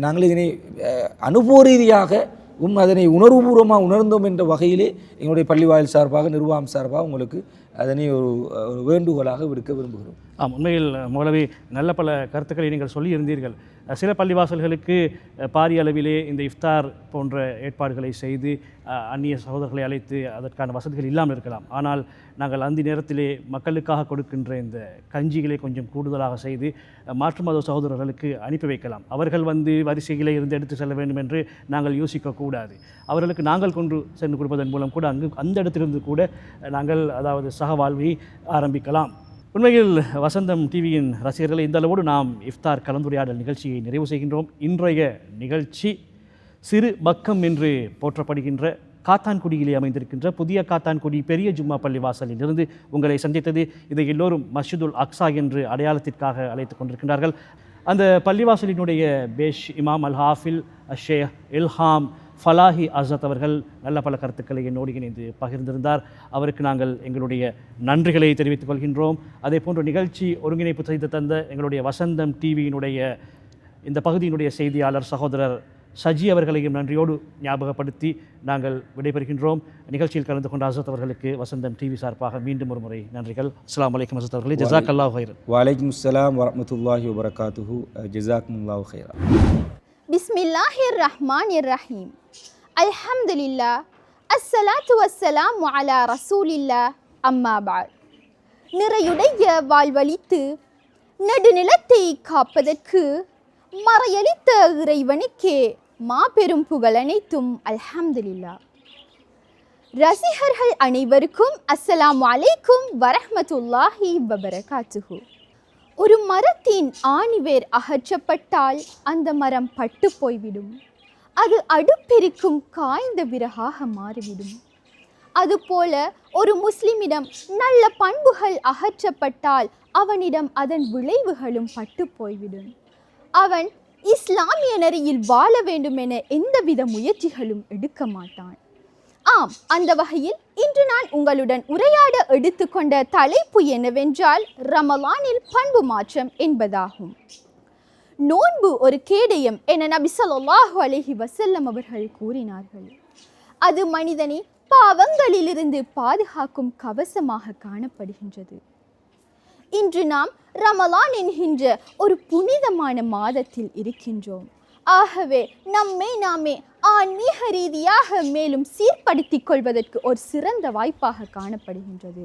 நாங்கள் இதனை அனுபவ ரீதியாக அதனை உணர்வுபூர்வமாக உணர்ந்தோம் என்ற வகையிலே எங்களுடைய பள்ளிவாயில் சார்பாக, நிர்வாகம் சார்பாக உங்களுக்கு அதனை ஒரு வேண்டுகோளாக விடுக்க விரும்புகிறோம். உண்மையில் மௌலவி நல்ல பல கருத்துக்களை நீங்கள் சொல்லியிருந்தீர்கள். சில பள்ளிவாசல்களுக்கு பாரிய அளவிலே இந்த இஃப்தார் போன்ற ஏற்பாடுகளை செய்து அந்நிய சகோதரர்களை அழைத்து அதற்கான வசதிகள் இல்லாமல் இருக்கலாம். ஆனால் நாங்கள் அந்த நேரத்திலே மக்களுக்காக கொடுக்கின்ற இந்த கஞ்சிகளை கொஞ்சம் கூடுதலாக செய்து மாற்று மத சகோதரர்களுக்கு அனுப்பி வைக்கலாம். அவர்கள் வரிசைகளை இருந்து எடுத்து செல்ல வேண்டும் என்று நாங்கள் யோசிக்கக்கூடாது. அவர்களுக்கு நாங்கள் கொண்டு சென்று கொடுப்பதன் மூலம் கூட அந்த இடத்திலிருந்து கூட நாங்கள் அதாவது சகவாழ்வை ஆரம்பிக்கலாம். உண்மையில் வசந்தம் டிவியின் ரசிகர்களை இந்த அளவோடு நாம் இஃப்தார் கலந்துரையாடல் நிகழ்ச்சியை நிறைவு செய்கின்றோம். இன்றைய நிகழ்ச்சி சிறு பக்கம் என்று போற்றப்படுகின்ற காத்தான்குடியிலே அமைந்திருக்கின்ற புதிய காத்தான்குடி பெரிய ஜும்மா பள்ளி வாசலில் இருந்து உங்களை சந்தித்தது. இதை எல்லோரும் மஸ்ஜிதுல் அக்ஸா என்று அடையாளத்திற்காக அழைத்து கொண்டிருக்கின்றார்கள். அந்த பள்ளிவாசலினுடைய பேஷ் இமாம் அல் ஹாஃபில் ஷேக் இல்ஹாம் ஃபலாஹி அசத் அவர்கள் நல்ல பல கருத்துக்களை என்னோடு இணைந்து பகிர்ந்திருந்தார். அவருக்கு நாங்கள் எங்களுடைய நன்றிகளை தெரிவித்துக் கொள்கின்றோம். அதே போன்ற நிகழ்ச்சி ஒருங்கிணைப்பு செய்து தந்த எங்களுடைய வசந்தம் டிவியினுடைய இந்த பகுதியினுடைய செய்தியாளர் சகோதரர் சஜி அவர்களையும் நன்றியோடு ஞாபகப்படுத்தி நாங்கள் விடைபெறுகின்றோம். நிகழ்ச்சியில் கலந்து கொண்ட அசத் அவர்களுக்கு வசந்தம் டிவி சார்பாக மீண்டும் ஒரு முறை நன்றிகள். அஸ்ஸலாமு அலைக்கும் அசத் அவர்களே. ஜஸாக்கல்லாஹு ஹைரன். வலைக்கும் அஸ்ஸலாம் வரஹ்மத்துல்லாஹி வபரகாத்துஹு. ஜஸாக்குமுல்லாஹு ஹைரன். பிஸ்மில்லாஹிர் ரஹ்மானிர் ரஹீம். அல்ஹம்துலில்லாஹ் அஸ்ஸலாத்து வஸ்ஸலாமு அலா ரசூலில்லாஹ் அம்மா பஅத். நிறையுடைய வாழ்வளித்து நடுநிலத்தை காப்பதற்கு மறையளித்த இறைவனுக்கே மாபெரும் புகழ் அனைத்தும் அல்ஹம்துலில்லாஹ். ரசிகர்கள் அனைவருக்கும் அஸ்ஸலாமு அலைக்கும் வரஹ்மத்துல்லாஹி வபரகாத்துஹு. ஒரு மரத்தின் ஆணிவேர் அகற்றப்பட்டால் அந்த மரம் பட்டு போய்விடும். அது அடுப்பெரிக்கும் காய்ந்த விறகாக மாறிவிடும். அதுபோல ஒரு முஸ்லிமிடம் நல்ல பண்புகள் அகற்றப்பட்டால் அவனிடம் அதன் விளைவுகளும் பட்டு போய்விடும். அவன் இஸ்லாமிய நெறியில் வாழ வேண்டும் என எந்தவித முயற்சிகளும் எடுக்க மாட்டான். ஆம், அந்த வகையில் இன்று நான் உங்களுடன் உரையாட எடுத்துக்கொண்ட தலைப்பு என்னவென்றால் ரமலானில் பண்பு மாற்றம் என்பதாகும். நோன்பு ஒரு கேடயம் என நபி ஸல்லல்லாஹு அலைஹி வஸல்லம் அவர்கள் கூறினார்கள். அது மனிதனை பாவங்களிலிருந்து பாதுகாக்கும் கவசமாக காணப்படுகின்றது. இன்று நாம் ரமலான் என்கின்ற ஒரு புனிதமான மாதத்தில் இருக்கின்றோம். ஆகவே நம்மை நாமே ஆன்மீக ரீதியாக மேலும் சீர்படுத்திக் கொள்வதற்கு ஒரு சிறந்த வாய்ப்பாக காணப்படுகின்றது.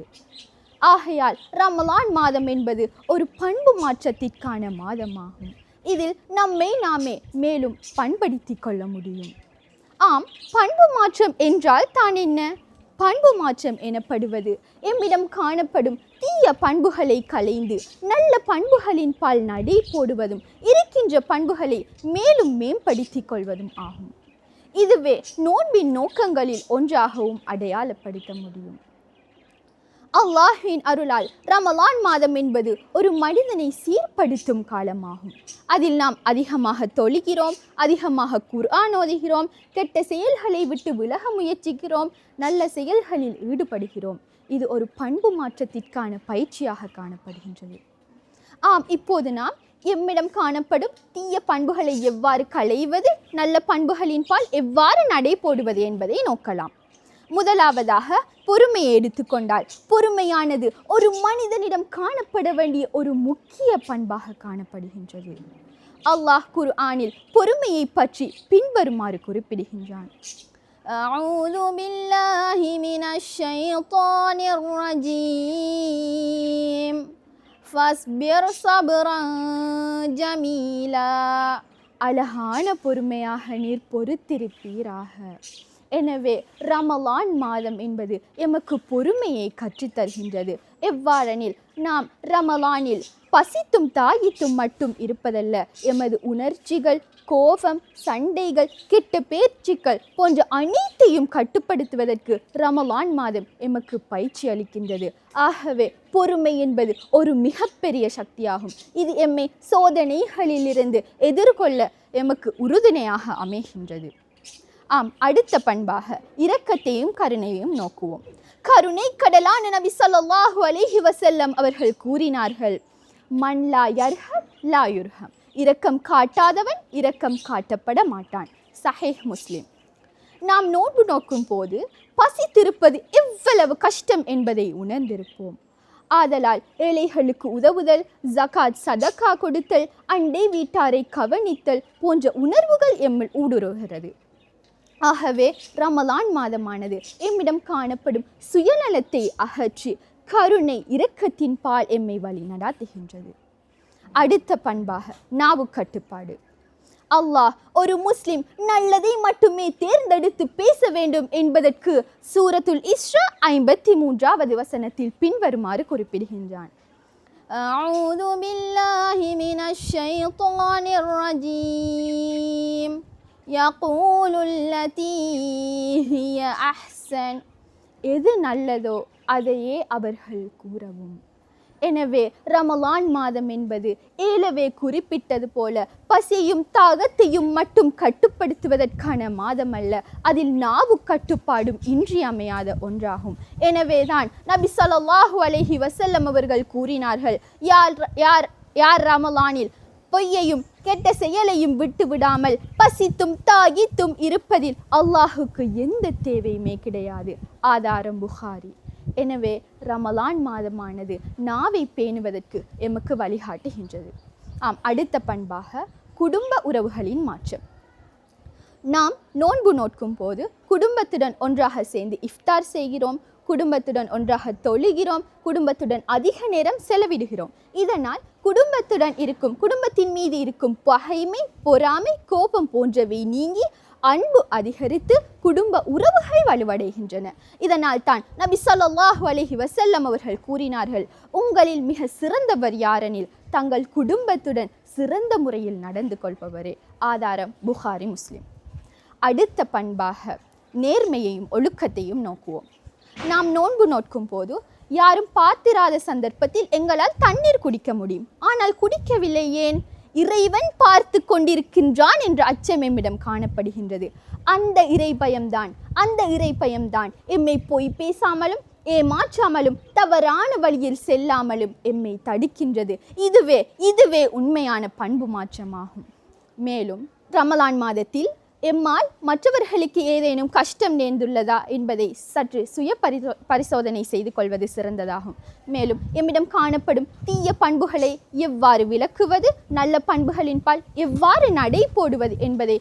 ஆகையால் ரமலான் மாதம் என்பது ஒரு பண்பு மாற்றத்திற்கான மாதமாகும். இதில் நம்மை நாமே மேலும் பண்படுத்திக் கொள்ள முடியும். ஆம், பண்பு மாற்றம் என்றால் தான் என்ன? பண்பு மாற்றம் எனப்படுவது எம்மிடம் காணப்படும் தீய பண்புகளை களைந்து நல்ல பண்புகளின் பால் நடை போடுவதும் இருக்கின்ற பண்புகளை மேலும் மேம்படுத்திக் கொள்வதும் ஆகும். இதுவே நோன்பின் நோக்கங்களில் ஒன்றாகவும் அடையாளப்படுத்த முடியும். அல்லாஹ்வின் அருளால் ரமலான் மாதம் என்பது ஒரு மனிதனை சீர்படுத்தும் காலமாகும். அதில் நாம் அதிகமாக தொழுகிறோம், அதிகமாக குர்ஆன் ஓதுகிறோம், கெட்ட செயல்களை விட்டு விலக முயற்சிக்கிறோம், நல்ல செயல்களில் ஈடுபடுகிறோம். இது ஒரு பண்பு மாற்றத்திற்கான பயிற்சியாக காணப்படுகின்றது. ஆம், இப்போது நாம் எம்மிடம் காணப்படும் தீய பண்புகளை எவ்வாறு களைவது, நல்ல பண்புகளின் பால் எவ்வாறு நடை போடுவது என்பதை நோக்கலாம். முதலாவதாக பொறுமையை எடுத்துக்கொண்டால், பொறுமையானது ஒரு மனிதனிடம் காணப்பட வேண்டிய ஒரு முக்கிய பண்பாக காணப்படுகின்றது. அல்லாஹ் குர்ஆனில் பொறுமையை பற்றி பின்வருமாறு குறிப்பிடுகின்றான். அஊது பில்லாஹி மினஷ் ஷைத்தானிர் ரஜீம் ஃபஸ்பிர் ஸப்ரன் ஜமீலா. அழகான பொறுமையாக நீர் பொறுத்திருப்பீராக. எனவே ரமலான் மாதம் என்பது எமக்கு பொறுமையை கற்றுத்தருகின்றது. எவ்வாறெனில் நாம் ரமலானில் பசித்தும் தாகித்தும் மட்டும் இருப்பதல்ல, எமது உணர்ச்சிகள், கோபம், சண்டைகள், கெட்ட பேச்சுக்கள் போன்ற அனைத்தையும் கட்டுப்படுத்துவதற்கு ரமலான் மாதம் எமக்கு பயிற்சி அளிக்கின்றது. ஆகவே பொறுமை என்பது ஒரு மிகப்பெரிய சக்தியாகும். இது எம்மை சோதனைகளிலிருந்து எதிர்கொள்ள எமக்கு உறுதுணையாக அமைகின்றது. ஆம், அடுத்த பண்பாக இரக்கத்தையும் கருணையையும் நோக்குவோம். கருணை கடலான நபி ஸல்லல்லாஹு அலைஹி வஸல்லம் அவர்கள் கூறினார்கள், மன் லா யர்ஹம் லா யுர்ஹம். இரக்கம் காட்டாதவன் இரக்கம் காட்டப்பட மாட்டான். சஹீஹ் முஸ்லிம். நாம் நோன்பு நோக்கும் போது பசித்திருப்பது எவ்வளவு கஷ்டம் என்பதை உணர்ந்திருப்போம். ஆதலால் ஏழைகளுக்கு உதவுதல், ஜகாத் சதக்கா கொடுத்தல், அண்டை வீட்டாரை கவனித்தல் போன்ற உணர்வுகள் எம்மில் ஊடுருவுகிறது. ஆகவே ரமலான் மாதமானது எம்மிடம் காணப்படும் சுயநலத்தை அகற்றி கருணை இரக்கத்தின் பால் எம்மை வழி நடாத்துகின்றது. அடுத்த பண்பாக நாவு கட்டுப்பாடு. அல்லாஹ் ஒரு முஸ்லிம் நல்லதை மட்டுமே தேர்ந்தெடுத்து பேச வேண்டும் என்பதற்கு சூரத்துல் இஸ்ரா 53வது வசனத்தில் பின்வருமாறு குறிப்பிடுகின்றான். அஊது பில்லாஹி மினஷ் ஷைத்தானிர் ரஜீம் யகூலுல் லதீ ஹிய அஹ்ஸன். எது நல்லதோ அதையே அவர்கள் கூறவும். எனவே ரமலான் மாதம் என்பது ஏலவே குறிப்பிட்டது போல பசியும் தாகத்தையும் மட்டும் கட்டுப்படுத்துவதற்கான மாதம் அல்ல, அதில் நாவு கட்டுப்பாடும் இன்றியமையாத ஒன்றாகும். எனவேதான் நபி ஸல்லல்லாஹு அலைஹி வஸல்லம் அவர்கள் கூறினார்கள், யார் ரமலானில் பொய்யையும் கெட்ட செயலையும் விட்டு விடாமல் பசித்தும் தாகித்தும் இருப்பதில் அல்லாஹுக்கு எந்த தேவையுமே கிடையாது. ஆதாரம் புகாரி. எனவே ரமலான் மாதமானது நாவை பேணுவதற்கு எமக்கு வழிகாட்டுகின்றது. அடுத்த பண்பாக குடும்ப உறவுகளின் மாற்றம். நாம் நோன்பு நோக்கும் போது குடும்பத்துடன் ஒன்றாக சேர்ந்து இஃப்தார் செய்கிறோம், குடும்பத்துடன் ஒன்றாக தொழுகிறோம், குடும்பத்துடன் அதிக நேரம் செலவிடுகிறோம். இதனால் குடும்பத்தின் மீது இருக்கும் பகைமை, பொறாமை, கோபம் போன்றவை நீங்கி அன்பு அதிகரித்து குடும்ப உறவுகள் வலுவடைகின்றன. இதனால் தான் நபி ஸல்லல்லாஹு அலைஹி வஸல்லம் அவர்கள் கூறினார்கள், உங்களில் மிக சிறந்தவர் யாரெனில் தங்கள் குடும்பத்துடன் சிறந்த முறையில் நடந்து கொள்பவரே. ஆதாரம் புகாரி, முஸ்லிம். அடுத்த பண்பாக நேர்மையையும் ஒழுக்கத்தையும் நோக்குவோம். நாம் நோன்பு நோக்கும் போது யாரும் பார்த்திராத சந்தர்ப்பத்தில் எங்களால் தண்ணீர் குடிக்க முடியும், ஆனால் குடிக்கவில்லை. ஏன்? இறைவன் பார்த்து கொண்டிருக்கின்றான் என்ற அச்சம் எம்மிடம் காணப்படுகின்றது. அந்த இறைபயம்தான் எம்மை பொய் பேசாமலும் ஏமாற்றாமலும் தவறான வழியில் செல்லாமலும் எம்மை தடுக்கின்றது. இதுவே உண்மையான பண்பு மாற்றமாகும். மேலும் ரமலான் மாதத்தில் எம்மால் மற்றவர்களுக்கு ஏதேனும் கஷ்டம் நேர்ந்துள்ளதா என்பதை சற்று சுய பரிசோதனை செய்து கொள்வது சிறந்ததாகும். மேலும் எம்மிடம் காணப்படும் தீய பண்புகளை எவ்வாறு விலக்குவது, நல்ல பண்புகளின் பால் எவ்வாறு நடை போடுவது என்பதை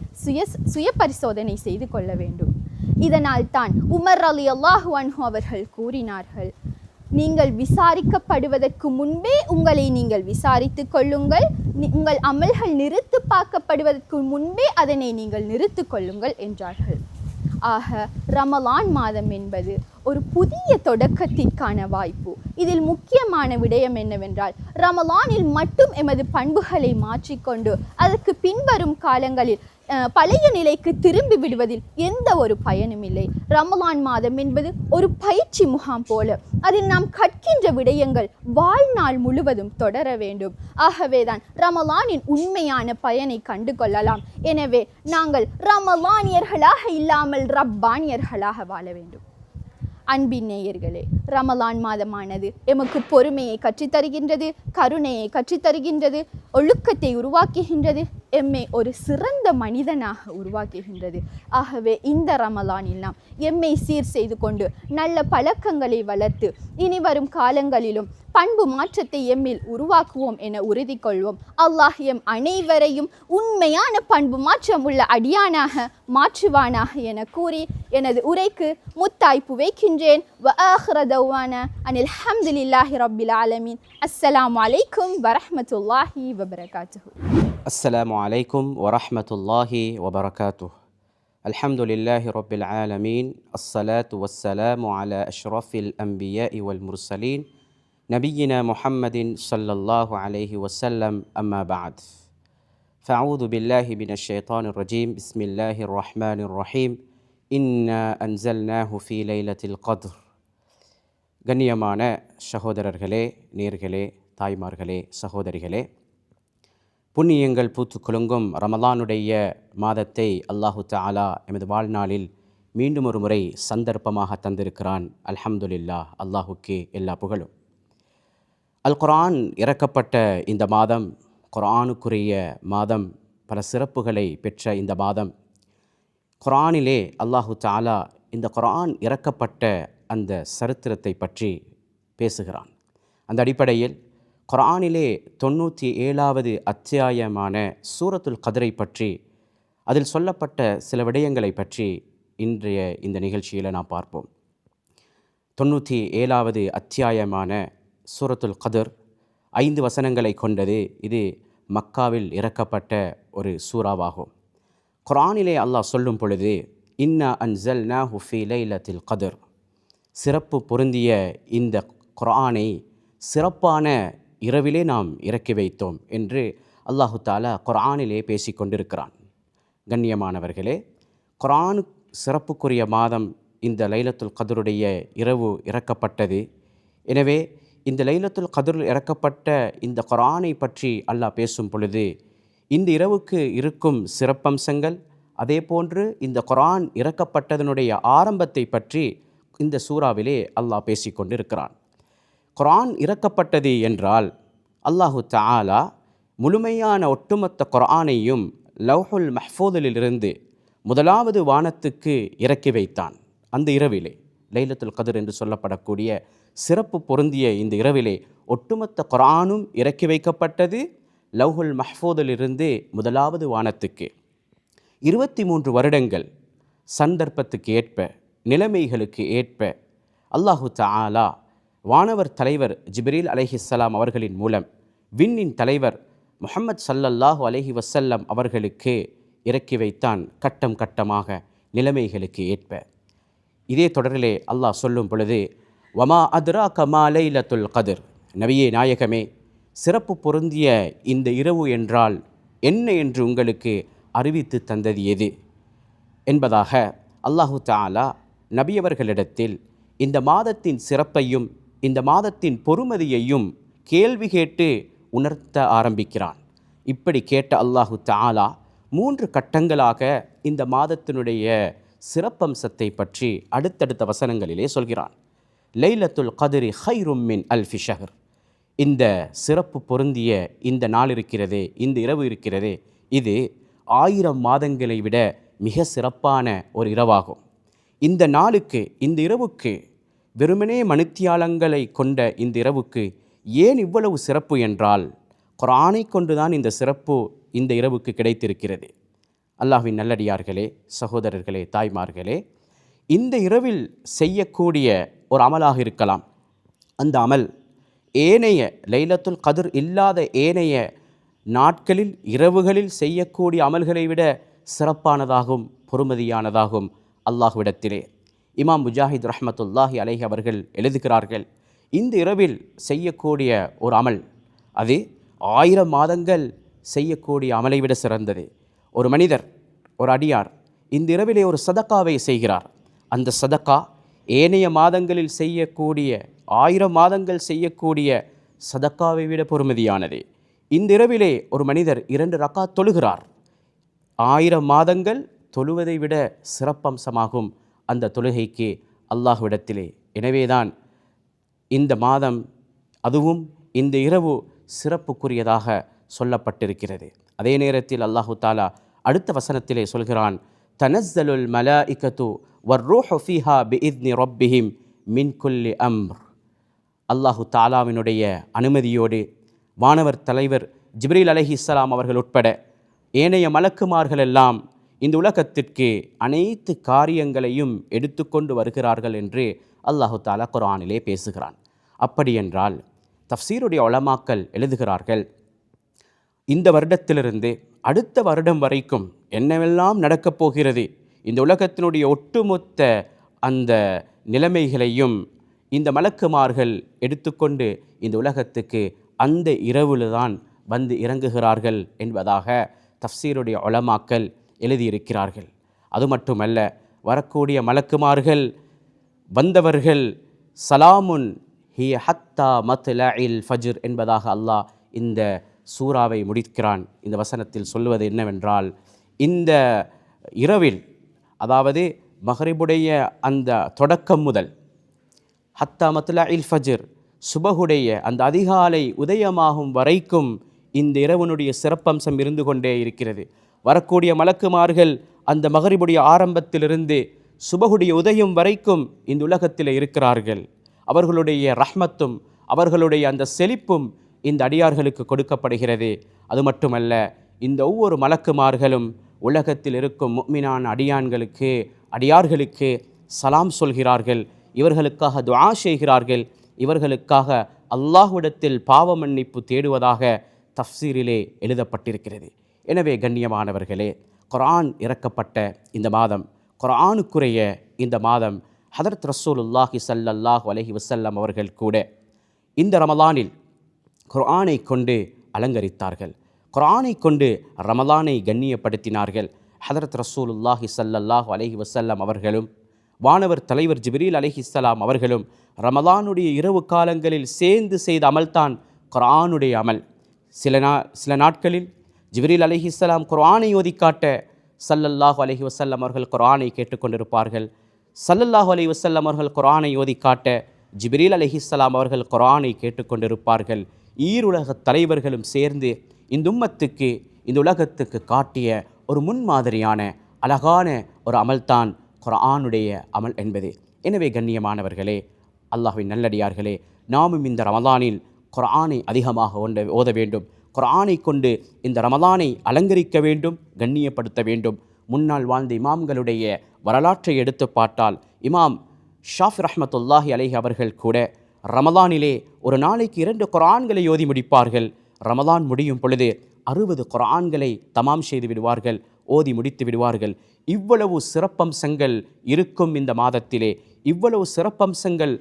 சுய பரிசோதனை செய்து கொள்ள வேண்டும். இதனால் தான் உமர் ரலியல்லாஹு அன்ஹு அவர்கள் கூறினார்கள், நீங்கள் விசாரிக்கப்படுவதற்கு முன்பே உங்களை நீங்கள் விசாரித்து கொள்ளுங்கள், உங்கள் அமல்கள் நிறுத்து பார்க்கப்படுவதற்கு முன்பே அதனை நீங்கள் நிறுத்து கொள்ளுங்கள் என்றார்கள். ஆக ரமலான் மாதம் என்பது ஒரு புதிய தொடக்கத்திற்கான வாய்ப்பு. இதில் முக்கியமான விடயம் என்னவென்றால், ரமலானில் மட்டும் எமது பண்புகளை மாற்றிக்கொண்டு அதற்கு பின்வரும் காலங்களில் பழைய நிலைக்கு திரும்பி விடுவதில் எந்த ஒரு பயனும் இல்லை. ரமலான் மாதம் என்பது ஒரு பயிற்சி முகாம் போல, அதில் நாம் கற்கின்ற விடயங்கள் வாழ்நாள் முழுவதும் தொடர வேண்டும். ஆகவேதான் ரமலானின் உண்மையான பயனை கண்டு கொள்ளலாம். எனவே நாங்கள் ரமலானியர்களாக இல்லாமல் ரப்பானியர்களாக வாழ வேண்டும். அன்பின் நேயர்களே, ரமலான் மாதமானது எமக்கு பொறுமையை கற்றுத்தருகின்றது, கருணையை கற்றுத்தருகின்றது, ஒழுக்கத்தை உருவாக்குகின்றது, எம்மை ஒரு சிறந்த மனிதனாக உருவாக்குகின்றது. ஆகவே இந்த ரமலானில் நாம் எம்மை சீர் செய்து கொண்டு நல்ல பழக்கங்களை வளர்த்து இனி வரும் காலங்களிலும் பண்பு மாற்றத்தை எம்மில் உருவாக்குவோம் என உறுதி கொள்வோம். அல்லாஹ் எம் அனைவரையும் உண்மையான பண்பு மாற்றம் உள்ள அடியானாக மாற்றுவானாக என கூறி எனது உரைக்கு முத்தாய்ப்பு வைக்கின்றேன். வ ஆகிர தவ்வானா அனில் ஹம்துலில்லாஹி ரப்பில் ஆலமீன். அஸ்ஸலாமு அலைக்கும் வரஹ்மத்துல்லாஹி வபரகாத்துஹு. السلام عليكم ورحمة الله وبركاته. الحمد لله رب العالمين، الصلاة والسلام على أشرف الأنبياء والمرسلين نبينا محمد صلى الله عليه وسلم. أما بعد، فأعوذ بالله من الشيطان الرجيم. بسم الله الرحمن الرحيم. إنا أنزلناه في ليلة القدر. கண்ணியமான சகோதரர்களே, நேர்களே, தாய்மார்களே, சகோதரிகளே, புண்ணியங்கள் பூத்து குலுங்கும் ரமலானுடைய மாதத்தை அல்லாஹு தஆலா எமது வாழ்நாளில் மீண்டும் ஒரு முறை சந்தர்ப்பமாக தந்திருக்கிறான். அல்ஹம்துலில்லாஹ், அல்லாஹுக்கே எல்லா புகழும். அல் குர்ஆன் இறக்கப்பட்ட இந்த மாதம், குர்ஆனுக்குரிய மாதம், பல சிறப்புகளை பெற்ற இந்த மாதம், குர்ஆனிலே அல்லாஹு தஆலா இந்த குர்ஆன் இறக்கப்பட்ட அந்த சரித்திரத்தை பற்றி பேசுகிறான். அந்த அடிப்படையில் குர்ஆனிலே 97வது அத்தியாயமான சூரத்துல் கத்ரை பற்றி, அதில் சொல்லப்பட்ட சில விடயங்களை பற்றி இன்றைய இந்த நிகழ்ச்சியில் நாம் பார்ப்போம். 97வது அத்தியாயமான சூரத்துல் கத்ர் 5 வசனங்களை கொண்டது. இது மக்காவில் இறக்கப்பட்ட ஒரு சூறாவாகும். குர்ஆனிலே அல்லாஹ் சொல்லும் பொழுது, இன்னா அன்ஸல்நாஹு ஃபீ லைலத்தில் கத்ர், சிறப்பு பொருந்திய இந்த குர்ஆனை சிறப்பான இரவிலே நாம் இறக்கி வைத்தோம் என்று அல்லாஹு தஆலா குர்ஆனிலே பேசி கொண்டிருக்கிறான். கண்ணியமானவர்களே, குர்ஆன் சிறப்புக்குரிய மாதம் இந்த லைலத்துல் கத்ருடைய இரவு இறக்கப்பட்டது. எனவே இந்த லைலத்துல் கத்ர் இறக்கப்பட்ட இந்த குர்ஆனை பற்றி அல்லாஹ் பேசும் பொழுது இந்த இரவுக்கு இருக்கும் சிறப்பம்சங்கள், அதே போன்று இந்த குர்ஆன் இறக்கப்பட்டதனுடைய ஆரம்பத்தை பற்றி இந்த சூறாவிலே அல்லாஹ் பேசி கொண்டிருக்கிறான். குர்ஆன் இறக்கப்பட்டது என்றால் அல்லாஹு தஆலா முழுமையான ஒட்டுமொத்த குர்ஆனையும் லவ்ஹுல் மஹ்ஃபூதிலிருந்து முதலாவது வானத்துக்கு இறக்கி வைத்தான். அந்த இரவிலே, லைலத்துல் கத்ர் என்று சொல்லப்படக்கூடிய சிறப்பு பொருந்திய இந்த இரவிலே ஒட்டுமொத்த குர்ஆனும் இறக்கி வைக்கப்பட்டது லவ்ஹுல் மஹ்ஃபூதிலிருந்து முதலாவது வானத்துக்கு. 23 வருடங்கள் சந்தர்ப்பத்துக்கு ஏற்ப, நிலைமைகளுக்கு ஏற்ப அல்லாஹு தஆலா வானவர் தலைவர் ஜிப்ரீல் அலைஹிஸ்ஸலாம் அவர்களின் மூலம் விண்ணின் தலைவர் முஹம்மது ஸல்லல்லாஹு அலைஹி வஸல்லம் அவர்களுக்கு இறக்கி வைத்தான், கட்டம் கட்டமாக நிலைமைகளுக்கு ஏற்ப. இதே தொடரிலே அல்லாஹ் சொல்லும் பொழுது, வமா அத்ராக மா லைலத்துல் கத்ர், நபியே நாயகமே, சிறப்பு பொருந்திய இந்த இரவு என்றால் என்ன என்று உங்களுக்கு அறிவித்து தந்தது எது என்பதாக அல்லாஹு தஆலா நபியவர்களிடத்தில் இந்த மாதத்தின் சிறப்பையும் இந்த மாதத்தின் பொறுமதியையும் கேள்வி கேட்டு உணர்த்த ஆரம்பிக்கிறான். இப்படி கேட்ட அல்லாஹு தஆலா 3 கட்டங்களாக இந்த மாதத்தினுடைய சிறப்பம்சத்தை பற்றி அடுத்தடுத்த வசனங்களிலே சொல்கிறான். லைலத்துல் கத்ரி ஹைரும் மின் அல்ஃபி ஷஹர், இந்த சிறப்பு பொருந்திய இந்த நாள் இருக்கிறதே, இந்த இரவு இருக்கிறதே, இது 1000 மாதங்களை விட மிக சிறப்பான ஒரு இரவாகும். இந்த நாளுக்கு, இந்த இரவுக்கு, வெறுமனே மணித்தியாலங்களை கொண்ட இந்த இரவுக்கு ஏன் இவ்வளவு சிறப்பு என்றால், குர்ஆனை கொண்டுதான் இந்த சிறப்பு இந்த இரவுக்கு கிடைத்திருக்கிறது. அல்லாஹ்வின் நல்லடியார்களே, சகோதரர்களே, தாய்மார்களே, இந்த இரவில் செய்யக்கூடிய ஒரு அமலாக இருக்கலாம். அந்த அமல் ஏனைய லைலத்துல் கத்ர் இல்லாத ஏனைய நாட்களில் இரவுகளில் செய்யக்கூடிய அமல்களை விட சிறப்பானதாகும், பொறுமதியானதாகும் அல்லாஹ்விடத்திலே. இமாம் முஜாஹித் ரஹ்மத்துல்லாஹி அலைஹி அவர்கள் எழுதுகிறார்கள், இந்த இரவில் செய்யக்கூடிய ஒரு அமல் அது 1000 மாதங்கள் செய்யக்கூடிய அமலை விட சிறந்தது. ஒரு மனிதர், ஒரு அடியார் இந்த இரவிலே ஒரு சதக்காவை செய்கிறார். அந்த சதக்கா ஏனைய மாதங்களில் செய்யக்கூடிய 1000 மாதங்கள் செய்யக்கூடிய சதக்காவை விட பொறுமதியானது. இந்த இரவிலே ஒரு மனிதர் 2 ரக்காத் தொழுகிறார். 1000 மாதங்கள் தொழுவதை விட சிறப்பம்சமாகும் அந்த தொழுகைக்கு அல்லாஹ்விடத்திலே. எனவேதான் இந்த மாதம், அதுவும் இந்த இரவு சிறப்புக்குரியதாக சொல்லப்பட்டிருக்கிறது. அதே நேரத்தில் அல்லாஹு தஆலா அடுத்த வசனத்திலே சொல்கிறான், தனஸ்ஸலுல் மலாயிகத்து வர்ரூஹு ஃபீஹா பிஇذن ரப்பிஹிம் மின் குல்லி அம்ர். அல்லாஹு தஆலாவினுடைய அனுமதியோடு வானவர் தலைவர் ஜிப்ரீல் அலைஹிஸ்ஸலாம் அவர்கள் உட்பட ஏனைய மலக்குமார்கள் எல்லாம் இந்த உலகத்திற்கு அனைத்து காரியங்களையும் எடுத்துக்கொண்டு வருகிறார்கள் என்று அல்லாஹு தஆலா குர்ஆனிலே பேசுகிறான். அப்படியென்றால் தஃப்சீருடைய உலமாக்கள் எழுதுகிறார்கள், இந்த வருடத்திலிருந்து அடுத்த வருடம் வரைக்கும் என்னவெல்லாம் நடக்கப் போகிறது, இந்த உலகத்தினுடைய ஒட்டுமொத்த அந்த நிலைமைகளையும் இந்த மலக்குமார்கள் எடுத்துக்கொண்டு இந்த உலகத்துக்கு அந்த இரவுலதான் வந்து இறங்குகிறார்கள் என்பதாக தஃப்சீருடைய உலமாக்கள் எழுதியிருக்கிறார்கள். அது மட்டுமல்ல, வரக்கூடிய மலக்குமார்கள் வந்தவர்கள் சலாமுன் ஹிய ஹத்தா மத்லஇல் ஃபஜ்ர் என்பதாக அல்லாஹ் இந்த சூறாவை முடிக்கிறான். இந்த வசனத்தில் சொல்வது என்னவென்றால், இந்த இரவில், அதாவது மஹ்ரிபுடைய அந்த தொடக்கம் முதல் ஹத்தா மத்லஇல் ஃபஜ்ர், சுபஹுடைய அந்த அதிகாலை உதயமாகும் வரைக்கும் இந்த இரவனுடைய சிறப்பம்சம் இருந்து கொண்டே இருக்கிறது. வரக்கூடிய மலக்குமார்கள் அந்த மகரிபுடைய ஆரம்பத்திலிருந்து சுபகுடைய உதயம் வரைக்கும் இந்த உலகத்தில் இருக்கிறார்கள். அவர்களுடைய ரஹ்மத்தும் அவர்களுடைய அந்த செழிப்பும் இந்த அடியார்களுக்கு கொடுக்கப்படுகிறது. அது மட்டுமல்ல, இந்த ஒவ்வொரு மலக்குமார்களும் உலகத்தில் இருக்கும் முஃமினான அடியார்களுக்கு சலாம் சொல்கிறார்கள், இவர்களுக்காக துஆ செய்கிறார்கள், இவர்களுக்காக அல்லாஹ்விடத்தில் பாவ மன்னிப்பு தேடுவதாக தஃப்சீரிலே எழுதப்பட்டிருக்கிறது. எனவே கண்ணியமானவர்களே, குர்ஆன் இறக்கப்பட்ட இந்த மாதம், குர்ஆனுக்குரிய இந்த மாதம், ஹதரத் ரசூலுல்லாஹி ஸல்லல்லாஹு அலைஹி வஸல்லம் அவர்கள் கூட இந்த ரமலானில் குர்ஆனை கொண்டு அலங்கரித்தார்கள், குர்ஆனை கொண்டு ரமலானை கண்ணியப்படுத்தினார்கள். ஹதரத் ரசூலுல்லாஹி ஸல்லல்லாஹு அலைஹி வஸல்லம் அவர்களும் வானவர் தலைவர் ஜிப்ரீல் அலைஹிஸ்ஸலாம் அவர்களும் ரமலானுடைய இரவு காலங்களில் சேர்ந்து செய்த அமல்தான் குர்ஆனுடைய அமல். சில நாட்களில் ஜிப்ரீல் அலைஹிஸ்ஸலாம் குர்ஆனை ஓதி காட்ட ஸல்லல்லாஹு அலைஹி வஸல்லம் அவர்கள் குர்ஆனை கேட்டுக்கொண்டிருப்பார்கள். ஸல்லல்லாஹு அலைஹி வஸல்லம் அவர்கள் குர்ஆனை ஓதி காட்ட ஜிப்ரீல் அலைஹிஸ்ஸலாம் அவர்கள் குர்ஆனை கேட்டுக்கொண்டிருப்பார்கள். ஈருலக தலைவர்களும் சேர்ந்து இந்த உம்மத்துக்கு, இந்த உலகத்துக்கு காட்டிய ஒரு முன்மாதிரியான அழகான ஒரு அமல்தான் குர்ஆனுடைய அமல் என்பது. எனவே கண்ணியமானவர்களே, அல்லாஹ்வின் நல்லடியார்களே, நாமும் இந்த ரமலானில் குர்ஆனை அதிகமாக ஓத வேண்டும். குர்ஆனை கொண்டு இந்த ரமலானை அலங்கரிக்க வேண்டும், கண்ணியப்படுத்த வேண்டும். முன்னால் வாழ்ந்த இமாம்களுடைய வரலாற்றை எடுத்து பார்த்தால், இமாம் ஷாஃபி ரஹ்மத்துல்லாஹி அலைஹி அவர்கள் கூட ரமலானிலே ஒரு நாளைக்கு 2 குர்ஆன்களை ஓதி முடிப்பார்கள். ரமலான் முடியும் பொழுது 60 குர்ஆன்களை தமாம் செய்து விடுவார்கள், ஓதி முடித்து விடுவார்கள். இவ்வளவு சிறப்பம்சங்கள் இருக்கும் இந்த மாதத்திலே, இவ்வளவு சிறப்பம்சங்கள்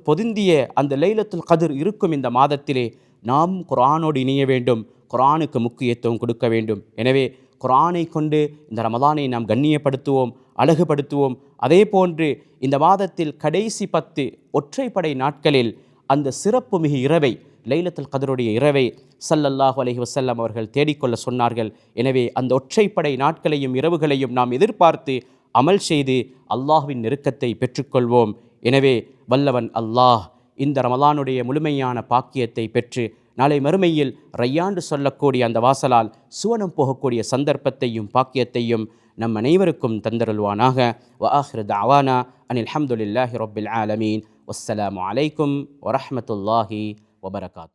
பொருந்திய அந்த லைலத்துல் கத்ர் இருக்கும் இந்த மாதத்திலே நாம் குர்ஆனோடு இணைய வேண்டும், குர்ஆனுக்கு முக்கியத்துவம் கொடுக்க வேண்டும். எனவே குர்ஆனை கொண்டு இந்த ரமலானை நாம் கண்ணியப்படுத்துவோம், அழகுபடுத்துவோம். அதே போன்று இந்த மாதத்தில் கடைசி 10 ஒற்றைப்படை நாட்களில் அந்த சிறப்பு மிகு இரவை, லைலத்துல் கத்ருடைய இரவை ஸல்லல்லாஹு அலைஹி வஸல்லம் அவர்கள் தேடிக்கொள்ள சொன்னார்கள். எனவே அந்த ஒற்றைப்படை நாட்களையும் இரவுகளையும் நாம் எதிர்பார்த்து அமல் செய்து அல்லாஹ்வின் நெருக்கத்தை பெற்றுக்கொள்வோம். எனவே வல்லவன் அல்லாஹ் இந்த ரமலானுடைய முழுமையான பாக்கியத்தை பெற்று நாளை மறுமையில் ரையாண்டு சொல்லக்கூடிய அந்த வாசலால் சுவனம் போகக்கூடிய சந்தர்ப்பத்தையும் பாக்கியத்தையும் நம் அனைவருக்கும் தந்தருள்வானாக. வ ஆஹிரு தஅவானா அனில் ஹம்துலில்லாஹி ரப்பில் ஆலமீன். வஸ்ஸலாமு அலைக்கும் வரஹ்மத்துல்லாஹி வபரகாத்துஹு.